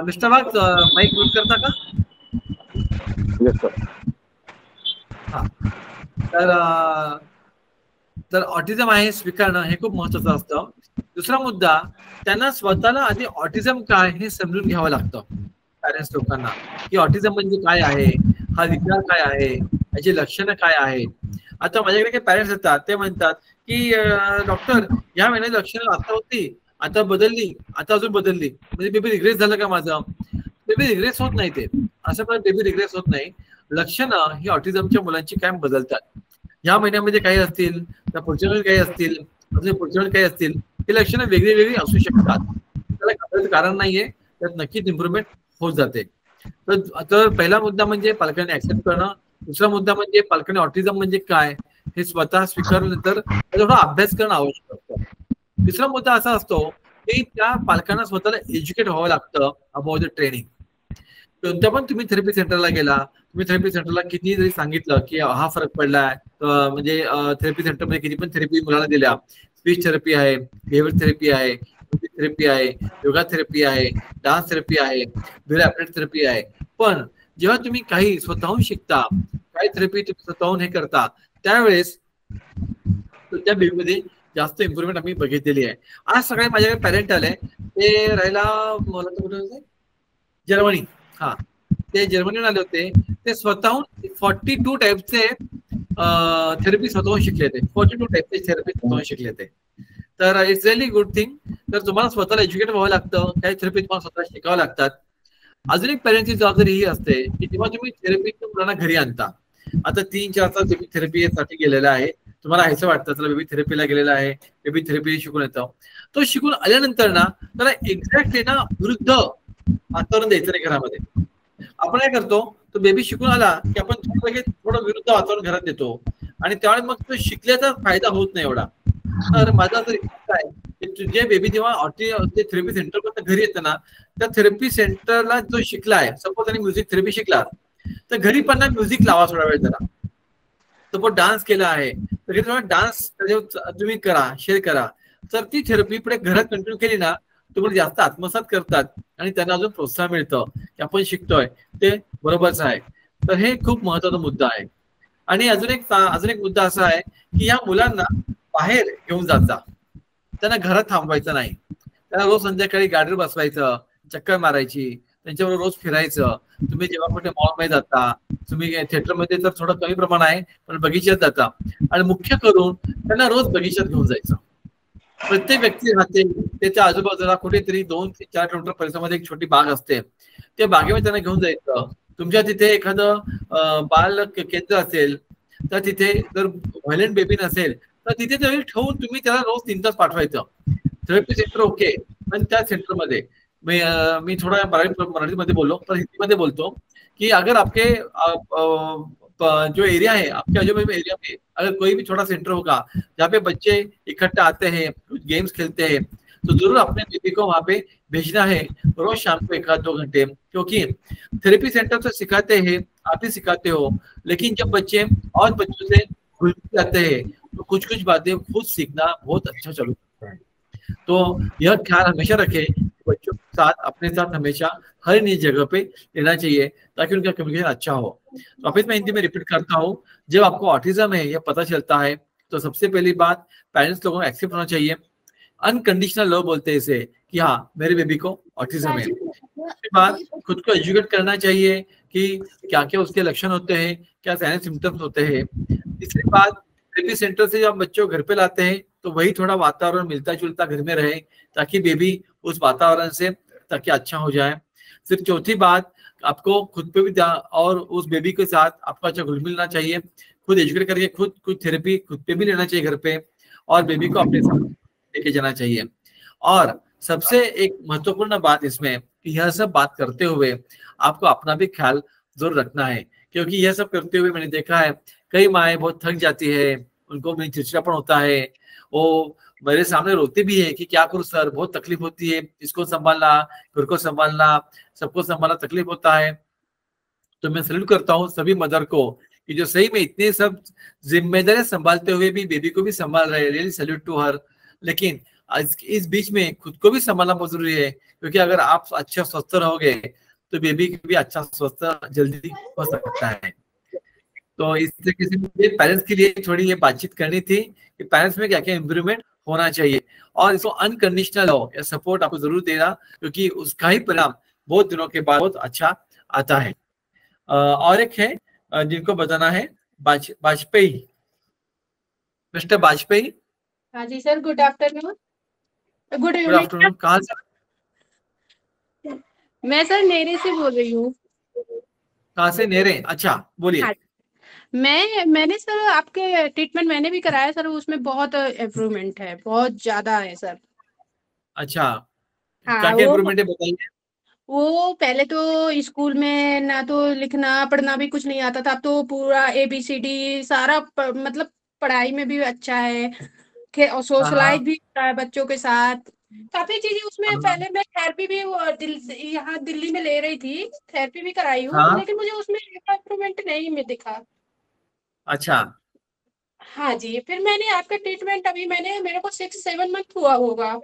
मिस्टर वाघ माईक म्यूट करता का? हा, तर ऑटिझम आहे स्वीकारणं हे खूप महत्वाचं असतं. दुसरा मुद्दा, त्यांना स्वतःला आधी ऑटिझम काय हे समजून घ्यावं लागतं पॅरेंट्स लोकांना, की ऑटिझम म्हणजे काय आहे, हा विकार काय आहे, याची लक्षणं काय आहेत. आता माझ्याकडे काही पॅरेंट्स येतात, ते म्हणतात की डॉक्टर या महिन्यात लक्षणं आता होती, आता बदलली, आता अजून बदलली, म्हणजे बेबी रिग्रेस झालं का माझं? बेबी रिग्रेस होत नाही, ते असं पण बेबी रिग्रेस होत नाही. लक्षणं ही ऑटिझमच्या मुलांची काय बदलतात. या महिन्यामध्ये काही असतील, त्या पुढच्या वेळी काही असतील, अजून पुढच्या वेळी काही असतील, ही लक्षणं वेगळी वेगळी असू शकतात. त्याला घाबरायचं कारण नाहीये, त्यात नक्कीच इम्प्रुव्हमेंट होत जाते. तर पहिला मुद्दा म्हणजे पालकांनी ऍक्सेप्ट करणं. दुसरा मुद्दा म्हणजे पालकांनी ऑटिझम म्हणजे काय हे स्वतः स्वीकारल्यानंतर थोडा अभ्यास करणं आवश्यक असतं. तिसरा मुद्दा असा असतो की त्या पालकांना स्वतःला एज्युकेट व्हावं लागतं अबाउट द ट्रेनिंग. कोणत्या पण तुम्ही थेरपी सेंटरला गेला, तुम्ही थेरपी सेंटरला किती जरी सांगितलं की हा फरक पडलाय, म्हणजे थेरपी सेंटरमध्ये किती पण थेरपी मुलांना दिल्या, स्पीच थेरपी आहे, बिहेवियर थेरपी आहे, थेरपी आहे, योगा थेरपी आहे, डान्स थेरपी आहे, बिहेवियर थेरपी आहे, पण जेव्हा तुम्ही काही स्वतःहून शिकता, काही थेरपी तुम्ही स्वतःहून हे करता, त्यावेळेस त्या बेबीमध्ये जास्त इम्प्रुव्हमेंट आम्ही बघितलेली आहे. आज सगळे माझ्याकडे पॅरेंट आले, ते राहायला मला तर कुठे होते, जर्मनी. हा, ते जर्मनीहून आले होते. ते स्वतःहून 42 टाईपचे थेरपी स्वतःहून शिकले ते, 42 टाईपचे थेरपी स्वतःहून शिकले ते. तर इट्स रिअली गुड थिंग. तर तुम्हाला स्वतःला एज्युकेट व्हावं लागतं, काही थेरपी तुम्हाला स्वतः शिकावं लागतात. अजून एक पॅरेंटची जबाबदारी ही असते की जेव्हा तुम्ही थेरपी मुलांना घरी आणता, आता 3-4 तास बेबी थेरपीसाठी गेलेला आहे, तुम्हाला असं वाटतं चला बेबी थेरपीला गेलेला आहे, बेबी थेरपी शिकून येतो. तो शिकून आल्यानंतर ना त्याला एक्झॅक्टली ना विरुद्ध वातावरण द्यायचं नाही घरामध्ये. आपण काय करतो, तो बेबी शिकून आला की आपण थोडं विरुद्ध वातावरण घरात देतो, आणि त्यावेळेस मग तो शिकल्याचा फायदा होत नाही एवढा. तर माझा तरी काय की तुझे बेबी जेव्हा थेरपी सेंटर घरी येतं ना, त्या थेरपी सेंटरला जो शिकला आहे, सपोज त्यांनी म्युझिक थेरपी शिकला, तर घरी पण ना म्युझिक लावा थोडा वेळ जरा. सपोज डान्स केला आहे तर थोडा डान्स तुम्ही करा, शेअर करा. तर ती थेरपी पुढे घरात कंटिन्यू केली ना, तुम्हाला जास्त आत्मसात करतात आणि त्यांना अजून प्रोत्साहन मिळतं की आपण शिकतोय ते बरोबरच आहे. तर हे खूप महत्वाचा मुद्दा आहे. आणि अजून एक मुद्दा असा आहे की या मुलांना बाहेर घेऊन जात जा, त्यांना घरात थांबवायचं नाही. त्यांना रोज संध्याकाळी गाडीवर बसवायचं, चक्कर मारायची, त्यांच्याबरोबर रोज फिरायचं. तुम्ही जेव्हा कुठे मॉलमध्ये जाता, तुम्ही थिएटरमध्ये तर थोडं कमी प्रमाण आहे, पण बगीच्यात जाता, आणि मुख्य करून त्यांना रोज बगीच्यात घेऊन जायचं. प्रत्येक व्यक्ती राहते, त्याच्या आजूबाजूला कुठेतरी 2-4 किलोमीटर परिसरामध्ये एक छोटी बाग असते, त्या बागेमध्ये त्यांना घेऊन जायचं. तुमच्या तिथे एखादं बाल केंद्र असेल तर तिथे जर व्हायलेंट बेबी नसेल तर तिथे ठेवून तुम्ही त्याला रोज 3 तास पाठवायचं. थेरपी सेंटर ओके, पण त्या सेंटरमध्ये मी थोड़ा मराठीमध्ये बोलो पर हिंदीमध्ये बोलतो कि अगर आपके जो एरिया है, आपके आजू बाजू एरिया में अगर कोई भी छोटा सेंटर होगा जहाँ पे बच्चे इकट्ठा आते हैं, कुछ गेम्स खेलते हैं, तो जरूर अपने बेबी को वहाँ पे भेजना है रोज शाम को 1-2 घंटे, क्योंकि थेरेपी सेंटर तो सिखाते हैं, आप ही सिखाते हो, लेकिन जब बच्चे और बच्चों से घुल जाते हैं तो कुछ कुछ बातें खुद सीखना बहुत अच्छा चालू करता है। तो यह ख्याल हमेशा रखें, बच्चों के साथ अपने साथ हमेशा हर नई जगह पे लेना चाहिए ताकि उनका कम्युनिकेशन अच्छा हो। तो वापस मैं हिंदी में रिपीट करता हूँ, जब आपको ऑटिज्म है यह पता चलता है तो सबसे पहली बात पेरेंट्स लोगों को एक्सेप्ट होना चाहिए। अनकंडीशनल लव बोलते हैं इसे कि हाँ मेरे बेबी को ऑटिज्म है। उसके बाद खुद को एजुकेट करना चाहिए कि क्या क्या उसके लक्षण होते हैं, क्या साइनस सिम्टम्स होते हैं। तीसरी बात, थेरेपी सेंटर से जब बच्चों घर पे लाते हैं तो वही थोड़ा वातावरण मिलता जुलता घर में रहे ताकि बेबी उस वातावरण से ताकि अच्छा हो जाए। सिर्फ चौथी बात, आपको खुद पे भी और उस बेबी के साथ आपको अच्छा घुल मिलना चाहिए, खुद एजुकेट करके खुद कुछ थेरेपी खुद पे भी लेना चाहिए घर पे, और बेबी को अपने साथ लेके जाना चाहिए। और सबसे एक महत्वपूर्ण बात इसमें कि यह सब बात करते हुए आपको अपना भी ख्याल जरूर रखना है, क्योंकि यह सब करते हुए मैंने देखा है कई माएँ बहुत थक जाती है, उनको भी चिड़चिड़ापन होता है, वो मेरे सामने रोती भी है कि क्या करूं सर, बहुत तकलीफ होती है, इसको संभालना, घर को संभालना, सबको संभालना तकलीफ होता है। तो मैं सैल्यूट करता हूँ सभी मदर को कि जो सही में इतने सब जिम्मेदारियां संभालते हुए भी बेबी को भी संभाल रहे हैं, रियली सैल्यूट टू हर। लेकिन इस बीच में खुद को भी संभालना बहुत जरूरी है, क्योंकि अगर आप अच्छा स्वस्थ रहोगे तो बेबी भी अच्छा स्वस्थ जल्दी हो सकता है। तो इस तरीके से पेरेंट्स के लिए थोड़ी ये बातचीत करनी थी कि पेरेंट्स में क्या क्या इम्प्रूवमेंट होना चाहिए, और इसको अनकंडीशनल हो या सपोर्ट आपको जरूर देना, क्योंकि उसका ही परिणाम बहुत दिनों के बाद बहुत अच्छा आता है। और एक है जिनको बताना है, वाजपेयी, मिस्टर वाजपेयी। हाँ जी sir, good afternoon. Good afternoon. कहाँ से? मैं सर नेरे से बोल रही हूँ। कहाँ से? नेरे, अच्छा बोलिए। हाँ, मैंने सर आपके ट्रीटमेंट मैंने भी कराया सर, उसमें बहुत इम्प्रूवमेंट है, बहुत ज्यादा है सर। अच्छा, हाँ, क्या क्या इम्प्रूवमेंट है बताइए। वो पहले तो स्कूल में ना तो लिखना पढ़ना भी कुछ नहीं आता था, अब तो पूरा ABCD सारा मतलब पढ़ाई में भी अच्छा है, और सोशलाइज भी होता है बच्चों के साथ, काफी चीजें उसमें। पहले मैं थेरेपी भी यहाँ दिल्ली में ले रही थी, थेरेपी भी कराई हूँ, लेकिन मुझे उसमें इम्प्रूवमेंट नहीं में दिखा। अच्छा। हाँ जी, फिर मैंने आपका ट्रीटमेंट अभी मेरे को 6-7 मंथ हुआ होगा,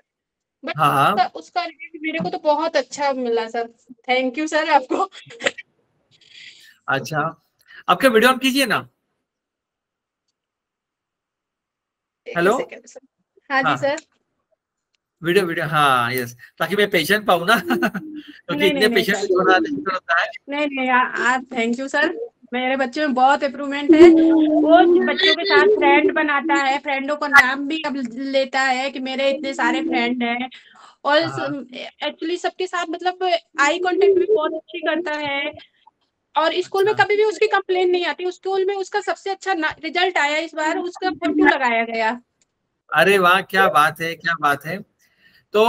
बट उसका रिजल्ट मेरे को तो बहुत अच्छा मिला सर। थैंक यू सर आपको। अच्छा, आपका वीडियो ऑन कीजिए ना। हेलो। हाँ जी सर, वीडियो हाँ यस, ताकि मैं पेशेंट पाऊँ ना क्योंकि इतने पेशेंट होता है। नहीं आप थैंक यू सर, मेरे बच्चे में बहुत इम्प्रूवमेंट है। वो बच्चों के साथ फ्रेंड बनाता है, फ्रेंडों को नाम भी अब लेता है कि मेरे इतने सारे फ्रेंड हैं, और एक्चुअली सबके साथ मतलब आई कांटेक्ट भी बहुत अच्छी करता है, और स्कूल में कभी भी उसकी कंप्लेन नहीं आती। स्कूल में उसका सबसे अच्छा रिजल्ट आया इस बार, उसका फोटो लगाया गया। अरे वाह, क्या बात है, क्या बात है। तो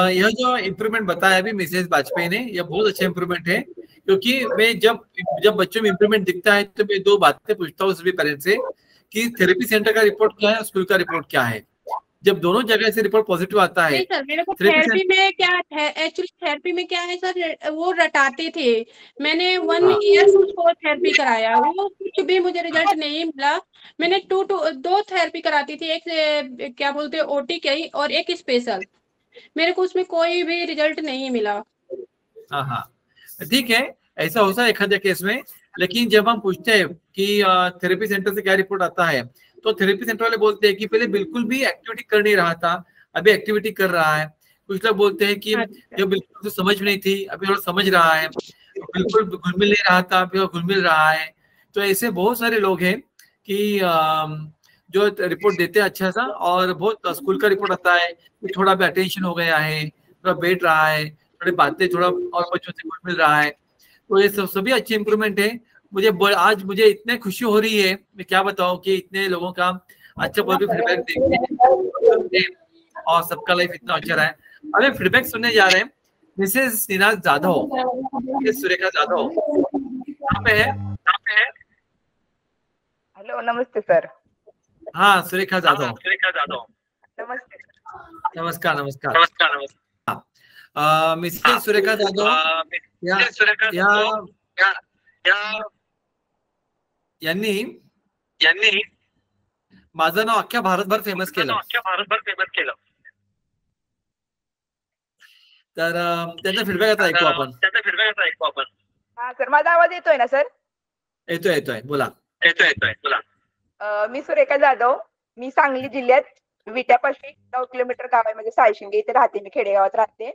यह जो इम्प्रूवमेंट बताया अभी मिसेज वाजपेयी ने, यह बहुत अच्छा इम्प्रूवमेंट है, क्योंकि मैं जब बच्चों में इम्प्रूवमेंट दिखता है तो मैं 2 बातें पूछता हूँ सभी पेरेंट्स से कि थेरेपी सेंटर का रिपोर्ट क्या है, स्कूल का रिपोर्ट क्या है। जब दोनों जगह से रिपोर्ट पॉजिटिव आता है, सर मेरे को थेरेपी में क्या है, एक्चुअली थेरेपी में क्या है सर, वो रटाते थे। मैंने 1 ईयर उसको थेरेपी कराया, वो कुछ भी मुझे रिजल्ट नहीं मिला। मैंने 2 थेरेपी कराती थी, एक क्या बोलते हैं OT की और एक स्पेशल, मेरे को उसमें कोई भी रिजल्ट नहीं मिला। हाँ ठीक है, ऐसा होता है एखाद्या केस में, लेकिन जब हम पूछते हैं कि थेरेपी सेंटर से क्या रिपोर्ट आता है, तो थेरेपी सेंटर वाले बोलते हैं कि पहले बिल्कुल भी एक्टिविटी कर नहीं रहा था, अभी एक्टिविटी कर रहा है। कुछ लोग बोलते हैं कि जो बिल्कुल तो समझ नहीं थी, अभी थोड़ा समझ रहा है, बिल्कुल घुल मिल नहीं रहा था, अभी घुल मिल रहा है। तो ऐसे बहुत सारे लोग हैं कि जो रिपोर्ट देते हैं अच्छा सा, और बहुत स्कूल का रिपोर्ट आता है कि थोड़ा भी अटेंशन हो गया है, थोड़ा बैठ रहा है, थोड़ी बातें थोड़ा और बच्चों से घुल मिल रहा है। तो ये सभी अच्छे इम्प्रूवमेंट है। आज मुझे इतने खुशी हो रही है, मैं क्या बताऊं कि इतने लोगों का अच्छा बहुत फीडबैक देखते और सबका लाइफ इतना अच्छा है। हमें फीडबैक सुनने जा रहे हैं। मिसेस नीना जाधव, सुरेखा जाधव कहाँ पे है? हेलो, नमस्ते सर। हाँ, सुरेखा जाधव। नमस्ते। नमस्कार नमस्कार। मिसेस सुरेखा जाधव यांनी माझं नाव अख्ख्या भारतभर फेमस केलं। तर त्यांचा फीडबॅक आता ऐकू आपण। हा सर, माझा आवाज येतोय ना सर? येतोय, बोला। मी सुरेखा जाधव, मी सांगली जिल्ह्यात विट्यापाशी 9 किलोमीटर गाव आहे, म्हणजे सायशिंगे इथे राहते, मी खेडेगावात राहते।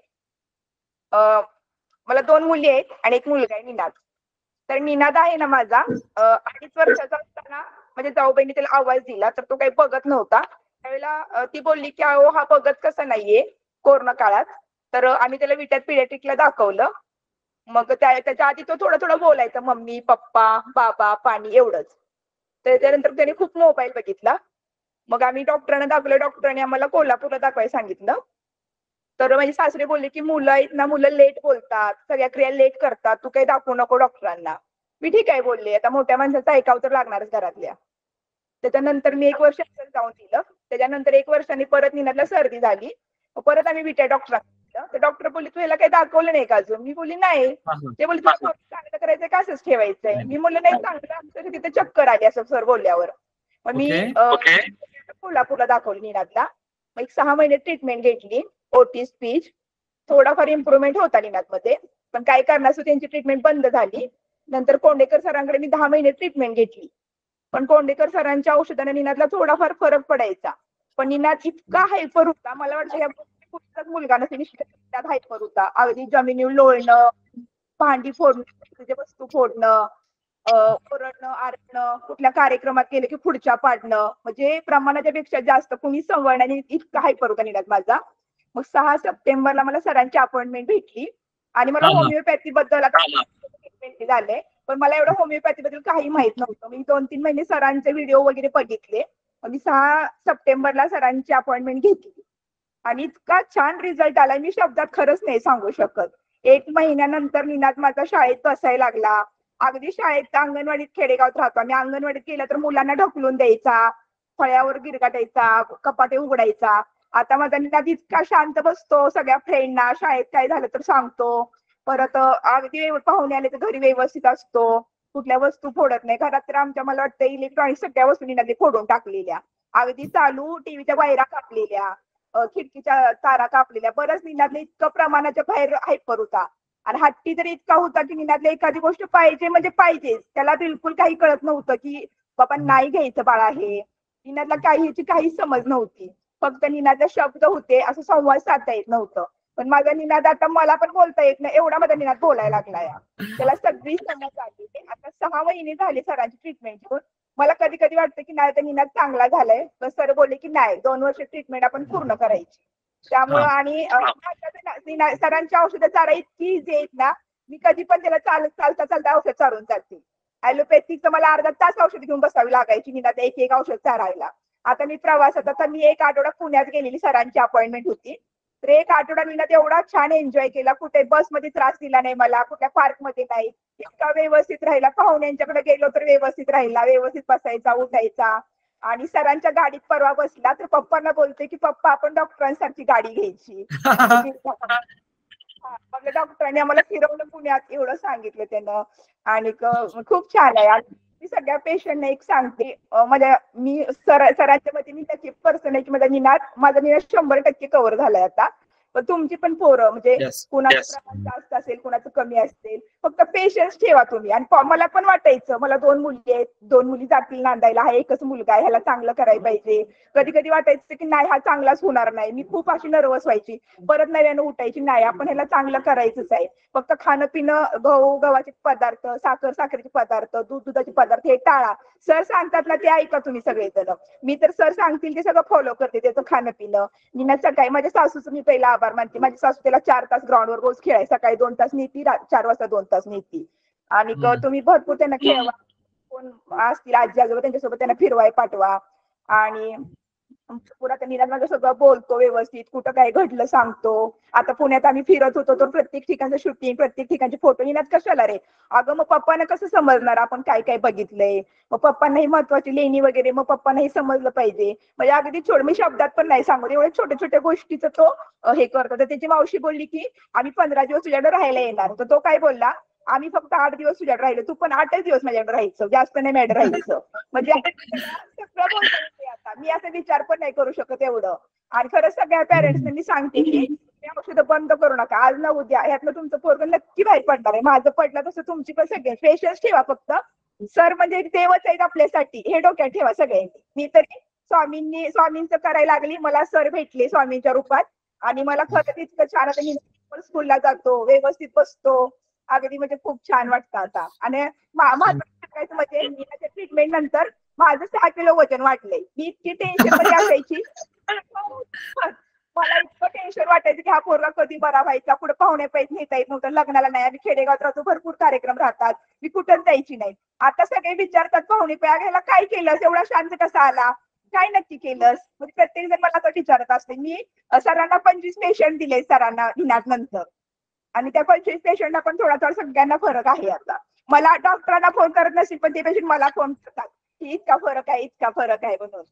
मला 2 मुली आहेत आणि 1 मुलगा आहे, निनाद। तर निनाद आहे ना माझा 2.5 वर्षाचा असताना म्हणजे जाऊ बहिणी त्याला आवाज दिला, तर तो काही बघत नव्हता। त्यावेळेला ती बोलली की अहो हा बघत कसा नाहीये कोरोना काळात। तर आम्ही त्याला विट्यात पिडियाट्रिकला दाखवलं। मग त्याच्या आधी तो थोडं बोलायचा, मम्मी, पप्पा, बाबा, पाणी एवढंच। त्याच्यानंतर त्याने खूप मोबाईल बघितला। मग आम्ही डॉक्टरांना दाखवलं, डॉक्टरांनी आम्हाला कोल्हापूरला दाखवायला सांगितलं। तर माझे सासरे बोलले की मुलं आहेत ना, मुलं लेट बोलतात, सगळ्या क्रिया लेट करतात, तू काही दाखवू नको डॉक्टरांना। मी ठीक आहे बोलले, आता मोठ्या माणसाचं ऐकावं तर लागणारच घरातल्या। त्याच्यानंतर मी 1 वर्ष जाऊन दिलं। त्याच्यानंतर 1 वर्षांनी परत निनादला सर्दी झाली, परत आम्ही विट्या डॉक्टरांना तर डॉक्टर बोलले तू ह्याला काही दाखवलं नाही का अजून? मी बोलली नाही। ते बोलले तुला चांगलं करायचंय का असंच ठेवायचंय? मी बोलले नाही, चांगलं आमच्या तिथे चक्कर आली असं सर बोलल्यावर। मग मी कोल्हापूरला दाखवली निनादला। मग 6 महिने ट्रीटमेंट घेतली, ओटी, स्पीच, थोडाफार इम्प्रुव्हमेंट होता निनादमध्ये, पण काय कारणास्तव त्यांची ट्रीटमेंट बंद झाली। नंतर कोंडेकर सरांकडे मी 10 महिने ट्रीटमेंट घेतली, पण कोंडेकर सरांच्या औषधाने निनादला थोडाफार फरक पडायचा। पण निनाद इतका हायपर होता, मला वाटतं या कुठलाच मुलगा नसेल निनाद हायपर होता। अगदी जमिनीवर लोळणं, भांडी फोडणं, त्याचे वस्तू फोडणं, ओरडणं, आरडणं, कुठल्या कार्यक्रमात गेले की खुर्च्या पाडणं, म्हणजे प्रमाणाच्या पेक्षा जास्त कुणी संवळण्याने इतका हायपर होता निनाद माझा। मग 6 सप्टेंबरला मला सरांची अपॉइंटमेंट भेटली आणि मला होमिओपॅथी बद्दल आता ट्रीटमेंट झाले, पण मला एवढं होमिओपॅथी बद्दल काही माहित नव्हतं। मी 2-3 महिने सरांचे व्हिडिओ वगैरे बघितले आणि 6 सप्टेंबरला सरांची अपॉइंटमेंट घेतली आणि इतका छान रिझल्ट आला, मी शब्दात खरंच नाही सांगू शकत। 1 महिन्यानंतर निनाद माझा शाळेत बसायला लागला। अगदी शाळेत, अंगणवाडीत, खेडेगावात राहतो आम्ही, अंगणवाडीत गेला तर मुलांना ढकलून द्यायचा, फळ्यावर गिरगाटायचा, कपाटे उघडायचा। आता माझा निनाद इतका शांत बसतो, सगळ्या फ्रेंडना शाळेत काय झालं तर सांगतो, परत अगदी पाहुणे आले तर घरी व्यवस्थित असतो, कुठल्या वस्तू फोडत नाही। घरात तर आमच्या मला वाटतं इलेक्ट्रॉनिक सगळ्या वस्तू निनादने फोडून टाकलेल्या, अगदी चालू टीव्हीच्या वायरा कापलेल्या, खिडकीच्या तारा कापलेल्या। बरंच निनादला इतकं प्रमाणाच्या बाहेर हायपर होता आणि हट्टी तरी इतका होता की निनादला एखादी गोष्ट पाहिजे म्हणजे पाहिजेच। त्याला बिलकुल काही कळत नव्हतं की बाबा नाही घ्यायचं बाळा हे। निनादला काही समज नव्हती, फक्त निनादला शब्द होते, असं संवाद साधता येत नव्हतं। पण माझा निनाद आता मला पण बोलता येत नाही एवढा माझा निनाद बोलायला लागलाय। त्याला सगळी समज आली। आता 6 महिने झाले सरांची ट्रीटमेंट घेऊन। मला कधी कधी वाटतं की नाही तर निनाद चांगला झालाय, पण सर बोलले की नाही 2 वर्ष ट्रीटमेंट आपण पूर्ण करायची। त्यामुळे आणि सरांची औषधं चारा इतकी इझी आहेत ना, मी कधी पण त्याला चालता औषध चालून जाते। ॲलोपॅथीचं मला अर्धा तास औषध घेऊन बसावी लागायची निनाद एक औषध चारायला। आता मी प्रवासात, आता मी 1 आठवडा पुण्यात गेलेली, सरांची अपॉइंटमेंट होती, तर 1 आठवडा निनाद एवढा छान एन्जॉय केला, कुठे बसमध्ये त्रास दिला नाही मला, कुठल्या पार्कमध्ये नाही, इतका व्यवस्थित राहिला। पाहुण्यांच्याकडे गेलो तर व्यवस्थित राहिला, व्यवस्थित बसायचा, उठायचा। आणि सरांच्या गाडीत परवा बसला तर पप्पांना बोलते की पप्पा आपण डॉक्टरांसारखी गाडी घ्यायची। आपल्या डॉक्टरांनी आम्हाला फिरवलं पुण्यात, एवढं सांगितलं त्यानं। आणि खूप छान आहे। मी सगळ्या पेशंटना एक सांगते, मी सरांच्या मध्ये मी त्याची पर्सनॅलिटी मध्ये माझा निनाद 100% कव्हर झालाय आता। पण तुमची पण पोरं म्हणजे कुणाचं प्रमाण जास्त असेल, कुणाचं कमी असेल, फक्त पेशन्स ठेवा तुम्ही। आणि मला पण वाटायचं, मला 2 मुली आहेत, 2 मुली जातील नांदायला, हा एकच मुलगा आहे, ह्याला चांगलं करायला पाहिजे। कधी कधी वाटायचं की नाही हा चांगलाच होणार नाही, मी खूप अशी नर्वस व्हायची, परत नव्यानं उठायची, नाही आपण ह्याला चांगलं करायचंच आहे। फक्त खाणं पिणं, गव्हाचे पदार्थ, साखरेचे पदार्थ, दुधाचे पदार्थ हे टाळा। सर सांगतात ना ते ऐका तुम्ही सगळेजण। मी तर सर सांगतील ते सगळं फॉलो करते, त्याचं खाणं पिणं। निनाद सकाळी, माझ्या सासूचं मी पहिला आभार मानते, माझी सासू त्याला 4 तास ग्राउंडवर रोज खेळाय, सकाळी 2 तास नेती, 4 वाजता 2 तास नेती। आणि तुम्ही भरपूर त्यांना खेळवा, कोण असतील आजी आजोबा त्यांच्यासोबत त्यांना फिरवाय पाठवा। आणि पुन्हा त्या निनाद माझं सगळं बोलतो व्यवस्थित, कुठं काय घडलं सांगतो. आता पुण्यात आम्ही फिरत होतो तर प्रत्येक ठिकाणचं शूटिंग, प्रत्येक ठिकाणचे फोटो. निनाद कशाला रे? अगं मग पप्पांना कसं समजणार आपण काय काय बघितलंय? मग पप्पांनाही महत्वाची लेणी वगैरे मग पप्पांनाही समजलं पाहिजे. म्हणजे अगदी मी शब्दात पण नाही सांगत, एवढ्या छोट्या छोट्या गोष्टीचं तो हे करतो. तर त्याची मावशी बोलली की आम्ही 15 दिवस तुझ्याकडे राहायला येणार. तर तो काय बोलला, आम्ही फक्त 8 दिवस तुझ्याकडे राहिलो, तू पण 8च दिवस माझ्याकडे राहायचं, जास्त नाही मॅडम राहायचं. म्हणजे सगळं बोलतो आता. मी असं विचार पण नाही करू शकत एवढं. आणि खरंच सगळ्या पॅरेंट्सना मी सांगते की औषधं बंद करू नका. आज ना उद्या ह्यातलं तुमचं पोरगं नक्की बाहेर पडणार आहे. माझं पडलं तसं तुमची पण सगळे पेशन्स ठेवा. फक्त सर म्हणजे देवच आहेत आपल्यासाठी, हे डोक्यात ठेवा सगळ्यांनी. मी तरी स्वामींचं करायला लागली, मला सर भेटले स्वामींच्या रूपात आणि मला खरंच इतकं छान. आता स्कूलला जातो, व्यवस्थित बसतो, अगदी म्हणजे खूप छान वाटतं आता. आणि माझं सांगायचं म्हणजे ट्रीटमेंट नंतर माझं 6 किलो वजन वाढलंय. मी इतकी टेन्शन मध्ये असायची, मला इतकं टेन्शन वाटायचं की हा पोरगा कधी बरा व्हायचा, पुढे पाहुणे पैसे नेता येत नव्हतं, लग्नाला नाही. आम्ही खेडेगावात राहतो, भरपूर कार्यक्रम राहतात, मी कुठंच जायची नाही. आता सगळे विचारतात पाहुणे प्या घ्यायला काय केलंस, एवढा शांत कसा आला, काय नक्की केलंस? म्हणजे प्रत्येक जण मला असं विचारत असते. मी सरांना 25 पेशंट दिले सरांना निनाद नंतर, आणि त्या 25 पेशंटला पण थोडा सगळ्यांना फरक आहे. आता मला डॉक्टरांना फोन करत नसेल पण ते पेशंट मला फोन करतात की इतका फरक आहे, इतका फरक आहे म्हणून.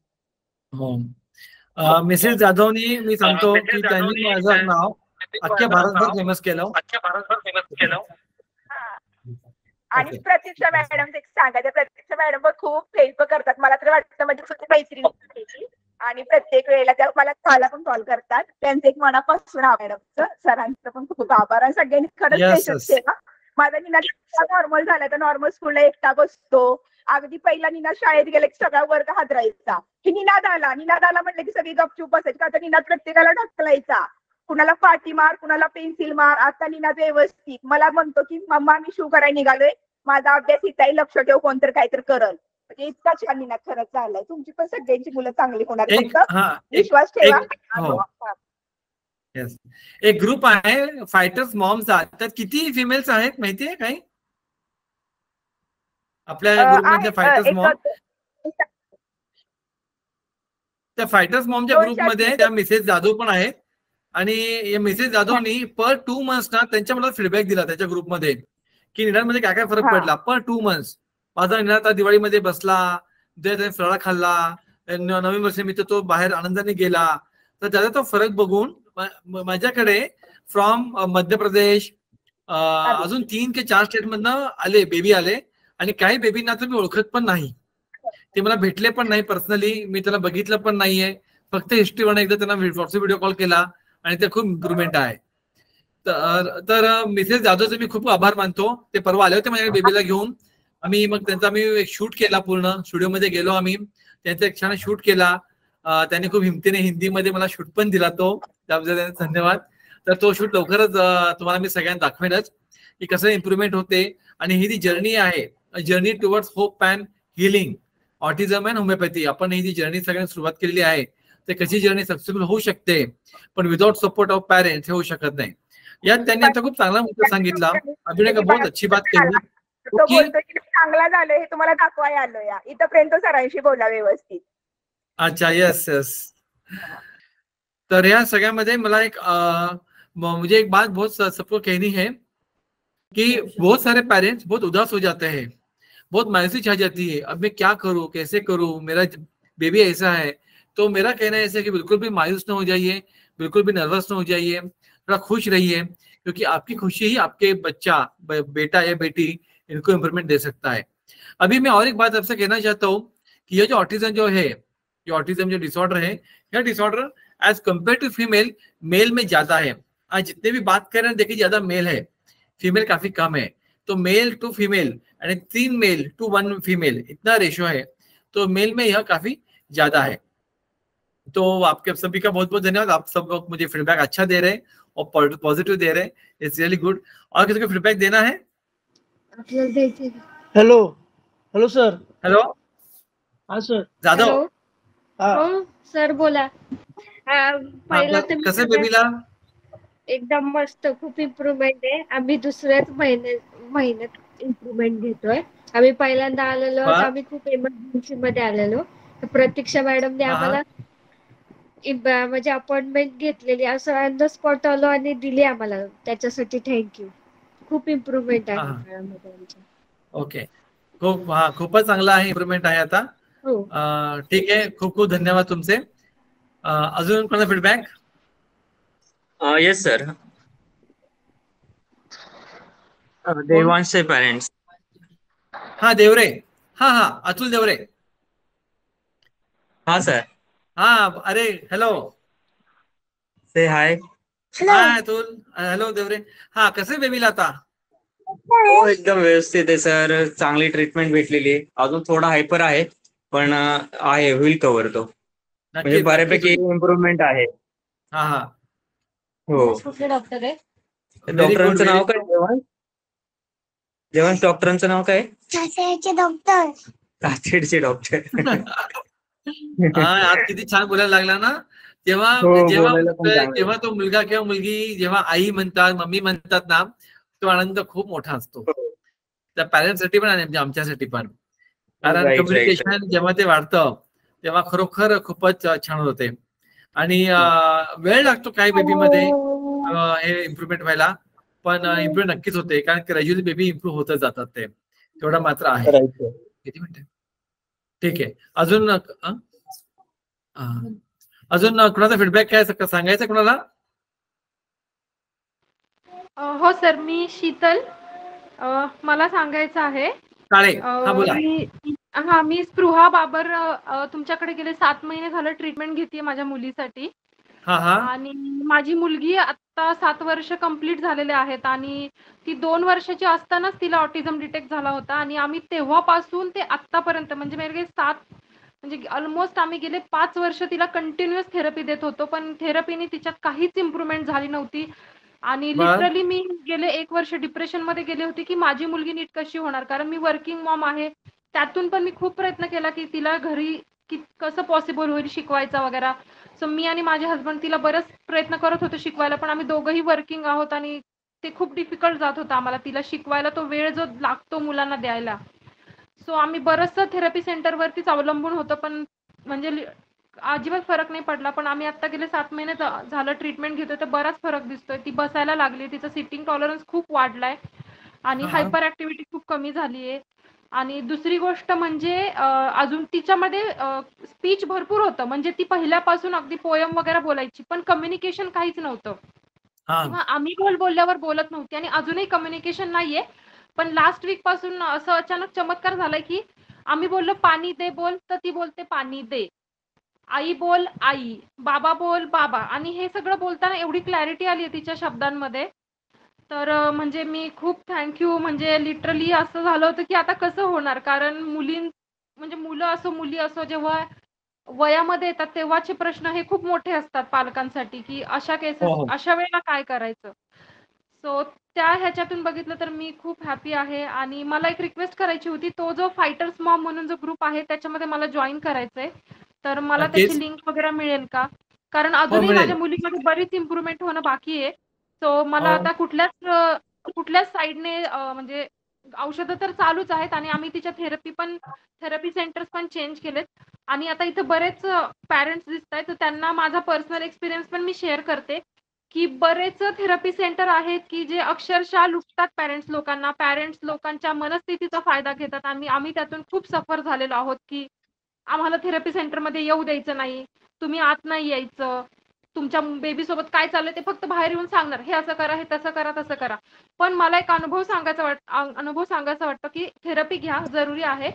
मिसेस जाधवनी मी सांगतो की त्यांनी माझं नाव अख्ख्या भारतभर फेमस केलं. आणि प्रतीक्षा मॅडम एक सांगायचं, प्रतीक्षा मॅडम खूप हेल्प करतात. मला तर वाटतं म्हणजे तुझी मैत्रीण आणि प्रत्येक वेळेला त्या मला पण कॉल करतात. त्यांचं एक मनापासून मॅडमचं सरांचं पण खूप आभार. आणि सगळ्यांनी खरंच पेशन्स ठेवा. माझा निनाद नॉर्मल झाला तर नॉर्मल स्कूलला एकटा बसतो. अगदी पहिला निनाद शाळेत गेले की सगळा वर्ग हादरायचा की निनाद आला म्हटलं की सगळी गपचूप बसायची. का तर निनाद प्रत्येकाला ढकलायचा, कुणाला पाठी मार, कुणाला पेन्सिल मार. आता निनाद व्यवस्थित मला म्हणतो की मम्मा मी शू करायला निघालोय, माझा अभ्यास इथंही लक्ष ठेव, कोणतरी काहीतरी करल. म्हणजे इतका छान निनाद खरंच झालाय. तुमची पण सगळ्यांची मुलं चांगली होणार, फक्त विश्वास ठेवा. एक ग्रुप आहे फायटर्स मॉम्सचा, त्यात किती फिमेल्स आहेत माहितीये काही आपल्या ग्रुपमधल्या फायटर्स मॉम? त्या फायटर्स मॉमच्या ग्रुपमध्ये त्या मिसेस जाधव पण आहेत. आणि मिसेस जाधवनी पर 2 months ना त्यांच्या मला फीडबॅक दिला त्याच्या ग्रुपमध्ये की निनादमध्ये काय काय फरक पडला. पर 2 months माझा निनाद दिवाळीमध्ये बसला, त्याने फराळा खाल्ला, नवीन वर्षानिमित्त तो बाहेर आनंदाने गेला. तर त्याचा तो फरक बघून माझ्याकडे फ्रॉम मध्य प्रदेश अजून 3 के 4 स्टेट मधनं आले बेबी आले. आणि काही बेबींना तर मी ओळखत पण नाही, ते मला भेटले पण नाही पर्सनली, मी त्याला बघितलं पण नाहीये. फक्त हिस्ट्रीवर एकदा त्यांना व्हॉट्सअप व्हिडिओ कॉल केला आणि ते खूप इम्प्रुव्हमेंट आहे. तर मिसेस जाधवचे मी खूप आभार मानतो. ते परवा आले होते माझ्याकडे बेबीला घेऊन. आम्ही मग त्यांचा एक शूट केला, पूर्ण स्टुडिओमध्ये गेलो आम्ही, त्यांचा एक छान शूट केला. त्यांनी खूप हिमतीने हिंदीमध्ये मला शूट पण दिला तो, त्याबद्दल धन्यवाद. तर तो शूट लवकरच तुम्हाला मी सगळ्यांना दाखवेनच की कसं इम्प्रुव्हमेंट होते. आणि ही जी जर्नी आहे, journey towards hope and healing, autism and homeopathy, आपण ही जी जर्नी सगळ्यांनी सुरुवात केलेली आहे, ते कशी जर्नी सक्सेसफुल होऊ शकते, पण विदाउट सपोर्ट ऑफ पॅरेंट्स हे होऊ शकत नाही. यात त्यांनी आता खूप चांगला मुद्दा सांगितला. अभिनय का बहुत अच्छी बात केली. चांगला झालं हे तुम्हाला दाखवायला आलो. या इथपर्यंत सरांशी बोला व्यवस्थित. अच्छा, यस यस. तर या सगळ्यामध्ये मला मुझे एक बात बहुत सबको कहनी है कि बहुत सारे पेरेंट्स बहुत उदास हो जाते हैं, बहुत मायूसी छा जाती है, अब मैं क्या करूं, कैसे करूं, मेरा बेबी ऐसा है. तो मेरा कहना है ऐसा कि बिल्कुल भी मायूस न हो जाइए, बिल्कुल भी नर्वस न हो जाइए, थोड़ा खुश रहिए, क्योंकि आपकी खुशी ही आपके बच्चा, बेटा या बेटी, इनको इम्प्रूवमेंट दे सकता है. अभी मैं और एक बात आपसे कहना चाहता हूँ कि ये जो ऑटिज्म जो है, ये ऑटिज्म जो डिसऑर्डर है, यह disorder as compare to female, male में ज्यादा है. आज जितने भी बात कर रहे हैं देखिए ज्यादा मेल है, फीमेल काफी कम है. तो मेल टू फीमेल यानी 3 मेल टू 1 फीमेल इतना रेशियो है. तो मेल में यह काफी ज्यादा है. तो आपके सभी का बहुत बहुत धन्यवाद. आप सब लोग मुझे फीडबैक अच्छा दे रहे हैं और पॉजिटिव दे रहे हैं. It's really good. और किसी को फीडबैक देना है? Hello hello sir. हेलो. हाँ सर. जाधव. हो सर बोला. पहिला तर कसं बेबीला? एकदम मस्त, खूप इम्प्रुव्हमेंट आहे. आम्ही दुसऱ्याच महिन्यात इम्प्रुव्हमेंट घेतोय. आम्ही पहिल्यांदा आलेलो, आम्ही खूप इमर्जन्सी मध्ये आलेलो. प्रतीक्षा मॅडमने आम्हाला म्हणजे अपॉइंटमेंट घेतलेली, असं ऑन द स्पॉट आलो आणि दिली आम्हाला, त्याच्यासाठी थँक्यू. खूप इम्प्रुव्हमेंट आहे शाळेमध्ये आमच्या. ओके, खूपच चांगला आहे, इम्प्रुव्हमेंट आहे आता. हो. ठीक आहे, खूप खूप धन्यवाद तुमचे. अजून कोणाचा फीडबॅक? Yes sir. देवांशचे पेरेंट्स. हा देवरे. हा अतुल देवरे. हा सर. हा, अरे hello. Say hi. Hi Atul. Hello Deore. हा, कसे बेबीला आता? हो, एकदम व्यवस्थित आहे सर. चांगली ट्रीटमेंट भेटलेली आहे. अजून थोडा हायपर आहे, पण आहे, होईल कव्हर तो. म्हणजे बऱ्यापैकी इम्प्रुव्हमेंट आहे. हा. हो. कुठले डॉक्टर आहे? डॉक्टरांचं नाव काय? देवांश डॉक्टरांचं नाव काय? डॉक्टर. काचेडचे डॉक्टर. आज किती छान बोलायला लागला ना. जेव्हा तो मुलगा किंवा मुलगी जेव्हा आई म्हणतात, मम्मी म्हणतात ना, तो आनंद खूप मोठा असतो. त्या पॅरेंट्ससाठी पण आणि आमच्यासाठी पण. कारण कम्युनिकेशन जेव्हा ते वाढतं तेव्हा खरोखर खूपच छान होते. आणि वेळ लागतो काही बेबीमध्ये हे इम्प्रुव्हमेंट व्हायला, पण इम्प्रूव्ह नक्कीच होते, कारण ग्रॅज्युअली बेबी इम्प्रूव्ह होतच जातात ते, तेवढा मात्र आहे. किती मिनिटं? ठीक आहे. अजून कुणाचा फीडबॅक काय सांगायचं कुणाला? हो सर, मी शीतल. मला सांगायचं आहे. मी स्पृहा बाबर तुमच्याकडे गेले 7 महिने झालं ट्रीटमेंट घेते माझ्या मुलीसाठी. आणि माझी मुलगी आता 7 वर्ष कंप्लीट झालेले आहेत, आणि ती 2 वर्षाची असतानाच तिला ऑटिझम डिटेक्ट झाला होता, आणि आम्ही तेव्हापासून ते आतापर्यंत म्हणजे ऑलमोस्ट आम्ही गेले 5 वर्ष तिला कंटिन्युअस थेरपी देत होतो, पण थेरपीने तिच्यात काहीच इम्प्रुव्हमेंट झाली नव्हती. आणि लिटरली मी गेले 1 वर्ष डिप्रेशन मध्ये गेले होते की माझी मुलगी नीट कशी होणार, कारण मी वर्किंग मॉम आहे. त्यातून पण मी खूप प्रयत्न केला की तिला घरी कसं पॉसिबल होईल शिकवायचा वगैरे. सो मी आणि माझे हस्बंड तिला बरेच प्रयत्न करत होतो शिकवायला, पण आम्ही दोघंही वर्किंग आहोत आणि ते खूप डिफिकल्ट जात होतं आम्हाला तिला शिकवायला, तो वेळ जो लागतो मुलांना द्यायला. सो आम्ही बरंचसं थेरपी सेंटरवरतीच अवलंबून होतो, पण म्हणजे अजिबात फरक नाही पडला. पण आम्ही आता गेले 7 महिने झालं ट्रीटमेंट घेतोय तर बराच फरक दिसतोय. ती बसायला लागली, तिचं सिटिंग टॉलरन्स खूप वाढलाय आणि हायपर ऍक्टिव्हिटी खूप कमी झाली आहे. आणि दुसरी गोष्ट म्हणजे अजून तिच्यामध्ये स्पीच भरपूर होतं, म्हणजे ती पहिल्यापासून अगदी पोयम वगैरे बोलायची, पण कम्युनिकेशन काहीच नव्हतं. किंवा आम्ही बोलल्यावर बोलत नव्हती, आणि अजूनही कम्युनिकेशन नाहीये. पण लास्ट वीक पासून असं अचानक चमत्कार झालाय की आम्ही बोललो पाणी दे बोल, तर ती बोलते पाणी दे. आई बोल आई, बाबा बोल बाबा, आणि हे सगळं बोलताना एवढी क्लॅरिटी आली आहे तिच्या शब्दांमध्ये. तर म्हणजे मी खूप थँक्यू. म्हणजे लिटरली असं झालं होतं की आता कसं होणार, कारण मुलं असो मुली असो जेव्हा वयामध्ये येतात तेव्हाचे प्रश्न हे खूप मोठे असतात पालकांसाठी, की अशा केसेस अशा वेळेला काय करायचं. सो त्या ह्याच्यातून बघितलं तर मी खूप हॅपी आहे. आणि मला एक रिक्वेस्ट करायची होती, तो जो फायटर्स मॉम म्हणून जो ग्रुप आहे त्याच्यामध्ये मला जॉईन करायचंय, तर मला त्याची लिंक वगैरे मिळेल का? कारण अजूनही माझ्या मुलीमध्ये बरीच इम्प्रुव्हमेंट होणं बाकी आहे. सो मला आता कुठल्याच साईडने म्हणजे औषधं तर चालूच आहेत, आणि आम्ही तिच्या थेरपी सेंटर्स पण चेंज केलेत, आणि आता इथं बरेच पॅरेंट्स दिसत आहेत, तर त्यांना माझा पर्सनल एक्सपिरियन्स पण मी शेअर करते की बरेच थेरपी सेंटर आहेत की जे अक्षरशः लुटतात पॅरेंट्स लोकांच्या मनस्थितीचा फायदा घेतात. आम्ही त्यातून खूप सफर झालेलो आहोत की आम्हाला थेरपी सेंटरमध्ये येऊ द्यायचं नाही, तुम्ही आत नाही यायचं, तुमच्या बेबी सोबत काय चाललंय ते फक्त बाहेर येऊन सांगणार, हे असं करा, हे तसं करा, तसं करा. पण मला एक अनुभव सांगायचा वाटतो की थेरपी घ्या, जरुरी आहे,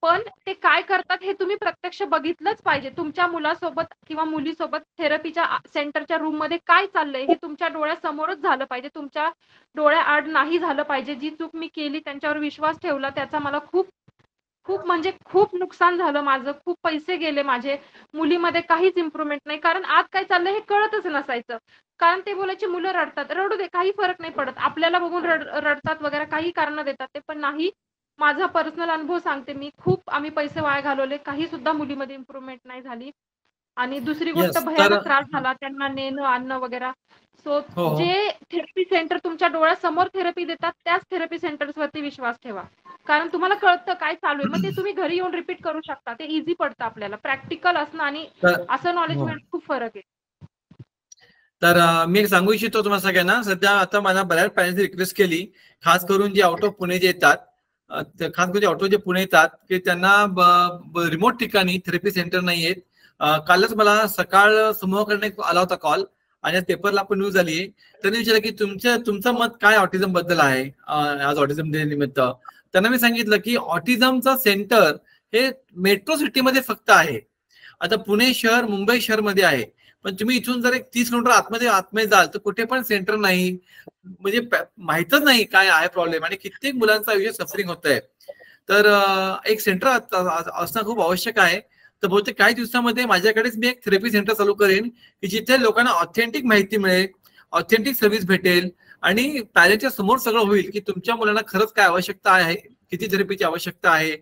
पण ते काय करतात हे तुम्ही प्रत्यक्ष बघितलंच पाहिजे. तुमच्या मुलासोबत किंवा मुलीसोबत थेरपीच्या सेंटरच्या रूम मध्ये काय चाललंय हे तुमच्या डोळ्यासमोरच झालं पाहिजे, तुमच्या डोळ्याआड नाही झालं पाहिजे. जी चूक मी केली, त्यांच्यावर विश्वास ठेवला, त्याचा मला खूप म्हणजे खूप नुकसान झालं माझं, खूप पैसे गेले माझे, मुलीमध्ये काहीच इम्प्रुव्हमेंट नाही. कारण आज काय चाललंय हे कळतच नसायचं, कारण ते बोलायचे मुलं रडतात, रडू दे, काही फरक नाही पडत, आपल्याला बघून रडतात वगैरे, काही कारण देतात ते, पण नाही. माझा पर्सनल अनुभव सांगते मी, खूप आम्ही पैसे वाया घालवले, काही सुद्धा मुलीमध्ये इम्प्रुव्हमेंट नाही झाली. आणि दुसरी गोष्ट भयानक त्रास झाला त्यांना नेणं आणणं वगैरे. सो जे थेरपी सेंटर तुमच्या डोळ्यासमोर थेरपी देतात त्याच थेरपी सेंटर्स वरती विश्वास ठेवा, कारण तुम्हाला कळतं काय चालू आहे, मग ते तुम्ही घरी येऊन रिपीट करू शकता. ते इझी पडतं आपल्याला. प्रॅक्टिकल असणं आणि असं नॉलेज मिळणं खूप फरक आहे. तर मी सांगू इच्छितो तुम्हाला सगळ्यांना, सध्या आता मला बऱ्याच पॅरेंट्सनी रिक्वेस्ट केली, खास करून जे आउट ऑफ पुणे जे येतात, खास करून आउट ऑफ जे पुणे येतात की त्यांना रिमोट ठिकाणी थेरपी सेंटर नाही आहेत. कालच मला सकाळ समूहाकडे आला होता कॉल आणि पेपरला पण न्यूज आली. त्यांनी विचारलं की तुमचं मत काय ऑटिझम बद्दल आहे आज ऑटिझम डे निमित्त. त्यांना मी सांगितलं की ऑटिझमचं सेंटर हे मेट्रो सिटीमध्ये फक्त आहे. आता पुणे शहर मुंबई शहरमध्ये आहे, पण तुम्ही इथून जर एक 30 किलोमीटर आतमध्ये जाल तर कुठे पण सेंटर नाही, म्हणजे माहितच नाही काय आहे प्रॉब्लेम, आणि कित्येक मुलांचं आयुष्य सफरिंग होत आहे. तर एक सेंटर असणं खूप आवश्यक आहे. तर बहुतेक काही दिवसामध्ये माझ्याकडेच मी एक थेरपी सेंटर चालू करेन की जिथे लोकांना ऑथेंटिक माहिती मिळेल, ऑथेंटिक सर्व्हिस भेटेल आणि पॅरेंटच्या समोर सगळं होईल की तुमच्या मुलांना खरंच काय आवश्यकता आहे, किती थेरपीची आवश्यकता आहे.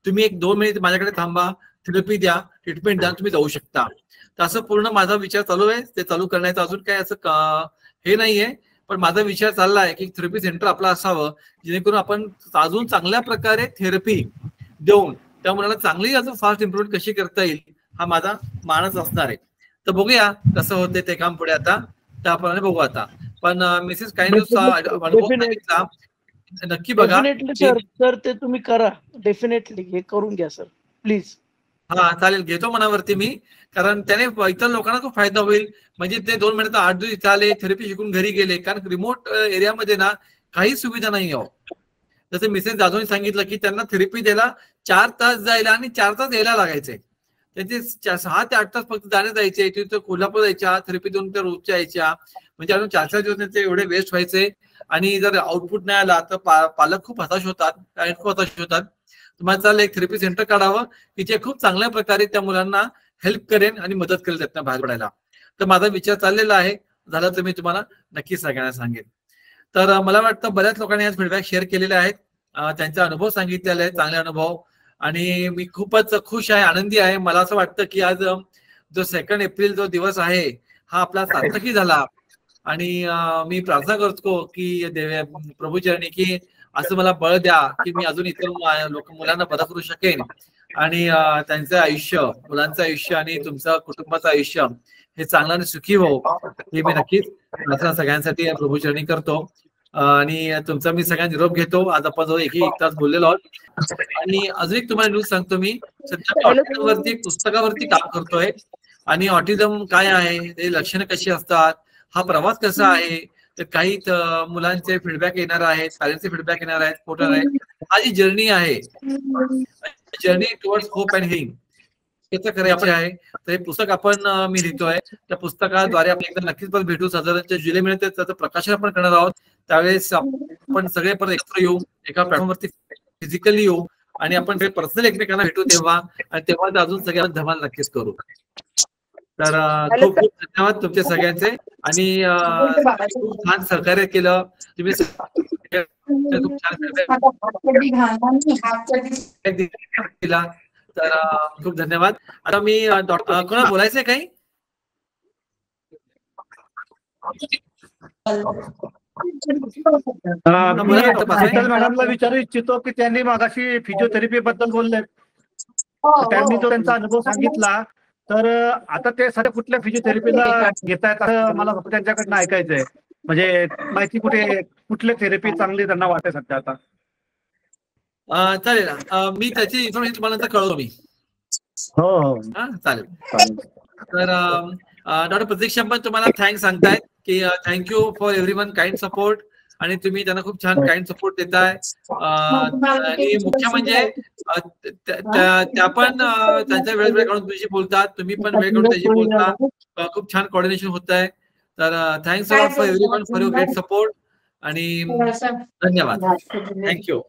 तुम्ही 1-2 मिनिट माझ्याकडे थांबा, थेरपी द्या, ट्रीटमेंट द्या, तुम्ही जाऊ शकता. तर असं पूर्ण माझा विचार चालू आहे. ते चालू करण्याचं अजून काय असं हे नाहीये, पण माझा विचार चालला आहे की थेरपी सेंटर आपलं असावं जेणेकरून आपण अजून चांगल्या प्रकारे थेरपी देऊन त्या मुलाला चांगली अजून फास्ट इम्प्रुव्हमेंट कशी करता येईल हा माझा मानस असणार आहे. तर बघूया कसं होते ते काम पुढे. आता त्याप्रमाणे बघू. आता पण मिसेस काही सांगितला नक्की बघा सर, ते तुम्ही करा डेफिनेटली, हे करून घ्या सर प्लीज. हा चालेल, घेतो मनावरती मी, कारण त्याने इतर लोकांना खूप फायदा होईल. म्हणजे ते 2 महिन्यात 8 दिवस इथे आले, थेरपी शिकून घरी गेले, कारण रिमोट एरियामध्ये ना काही सुविधा नाही आहे. जसं मिसेस जाधवने सांगितलं की त्यांना थेरपी द्यायला 4 तास जायला आणि 4 तास यायला लागायचे. त्यांचे 6 ते 8 तास फक्त जाणे जायचे. तिथं कोल्हापूर जायच्या, थेरपी देऊन त्या रोजच्या यायच्या, म्हणजे अजून 4-4 दिवस त्यांचे एवढे वेस्ट व्हायचे. आणि जर आउटपुट नाही आला तर पालक खूप हताश होतात, पॅरेंट खूप हताश होतात. तुम्हाला चाललं एक थेरपी सेंटर काढावं की जे खूप चांगल्या प्रकारे त्या मुलांना हेल्प करेन आणि मदत करेल त्यातनं बाहेर पडायला. तर माझा विचार चाललेला आहे, झाला तर मी तुम्हाला नक्की सगळ्यांना सांगेन. तर मला वाटतं बऱ्याच लोकांनी आज फीडबॅक शेअर केलेले आहेत, त्यांचा अनुभव सांगितलेला आहे, चांगले अनुभव, आणि मी खूपच खुश आहे, आनंदी आहे. मला असं वाटतं की आज जो 2 एप्रिल जो दिवस आहे हा आपला सार्थकी झाला. आणि मी प्रार्थना करतो की प्रभूचरणी की असं मला बळ द्या की मी अजून इतर मुलांना बरं करू शकेन आणि त्यांचं आयुष्य, मुलांचं आयुष्य आणि तुमचं कुटुंबाचं आयुष्य हे चांगलं आणि सुखी हो, हे मी नक्कीच प्रार्थना सगळ्यांसाठी प्रभूचरणी करतो. आणि तुमचा मी सगळ्यांना निरोप घेतो. आज आपण जो 1 तास बोललेलो आहोत. आणि अजून एक तुम्हाला न्यूज सांगतो, मी सध्या ऑटिझमवरती पुस्तकावरती काम करतोय. आणि ऑटिझम काय आहे, ते लक्षणं कशी असतात, हा प्रवास कसा आहे, तर काही मुलांचे फीडबॅक येणार आहेत, पॅरेंट्सचे फीडबॅक येणार आहेत, फोटो आहे. हा जी जर्नी आहे, journey towards hope and healing, त्याचं करायचं आहे. तर हे पुस्तक आपण मी लिहितोय. त्या पुस्तकाद्वारे आपण एकदा नक्कीच परत भेटू. साधारणतः जुलै महिन्यात त्याचं प्रकाशन आपण करणार आहोत. त्यावेळेस आपण सगळे परत एकत्र येऊ, एका प्लॅटफॉर्मवरती फिजिकली येऊ आणि आपण पर्सनली एकमेकांना भेटू तेव्हा, आणि तेव्हा अजून सगळ्यांना धमाल नक्कीच करू. तर खूप खूप धन्यवाद तुमचे सगळ्यांचे. आणि खूप छान सहकार्य केलं तुम्ही, खूप छान दिला. तर खूप धन्यवाद. आता मी कोणाला बोलायचंय काही? मॅडमला विचारू इच्छितो की त्यांनी मागाशी फिजिओथेरपी बद्दल बोलले, त्यांनी जो त्यांचा अनुभव सांगितला, तर आता ते सध्या कुठल्या फिजिओथेरपीला घेतायत असं मला त्यांच्याकडनं ऐकायचंय. म्हणजे माहिती कुठल्या थेरपी चांगली त्यांना वाटते सध्या आता. चालेल, मी त्याची इन्फॉर्मेशन तुम्हाला कळवतो मी. हो चालेल. तर डॉक्टर प्रतीक्षा पण तुम्हाला थँक्स सांगतायत की thank you for everyone kind support, आणि तुम्ही त्यांना खूप छान काइंड सपोर्ट देताय. आणि मुख्य म्हणजे त्या पण त्यांचा वेळ काढून तुमच्याशी बोलतात, तुम्ही पण वेळ काढून त्याशी बोलता. खूप छान कोऑर्डिनेशन होत आहे. तर thanks a lot for everyone for your great support आणि धन्यवाद. थँक्यू.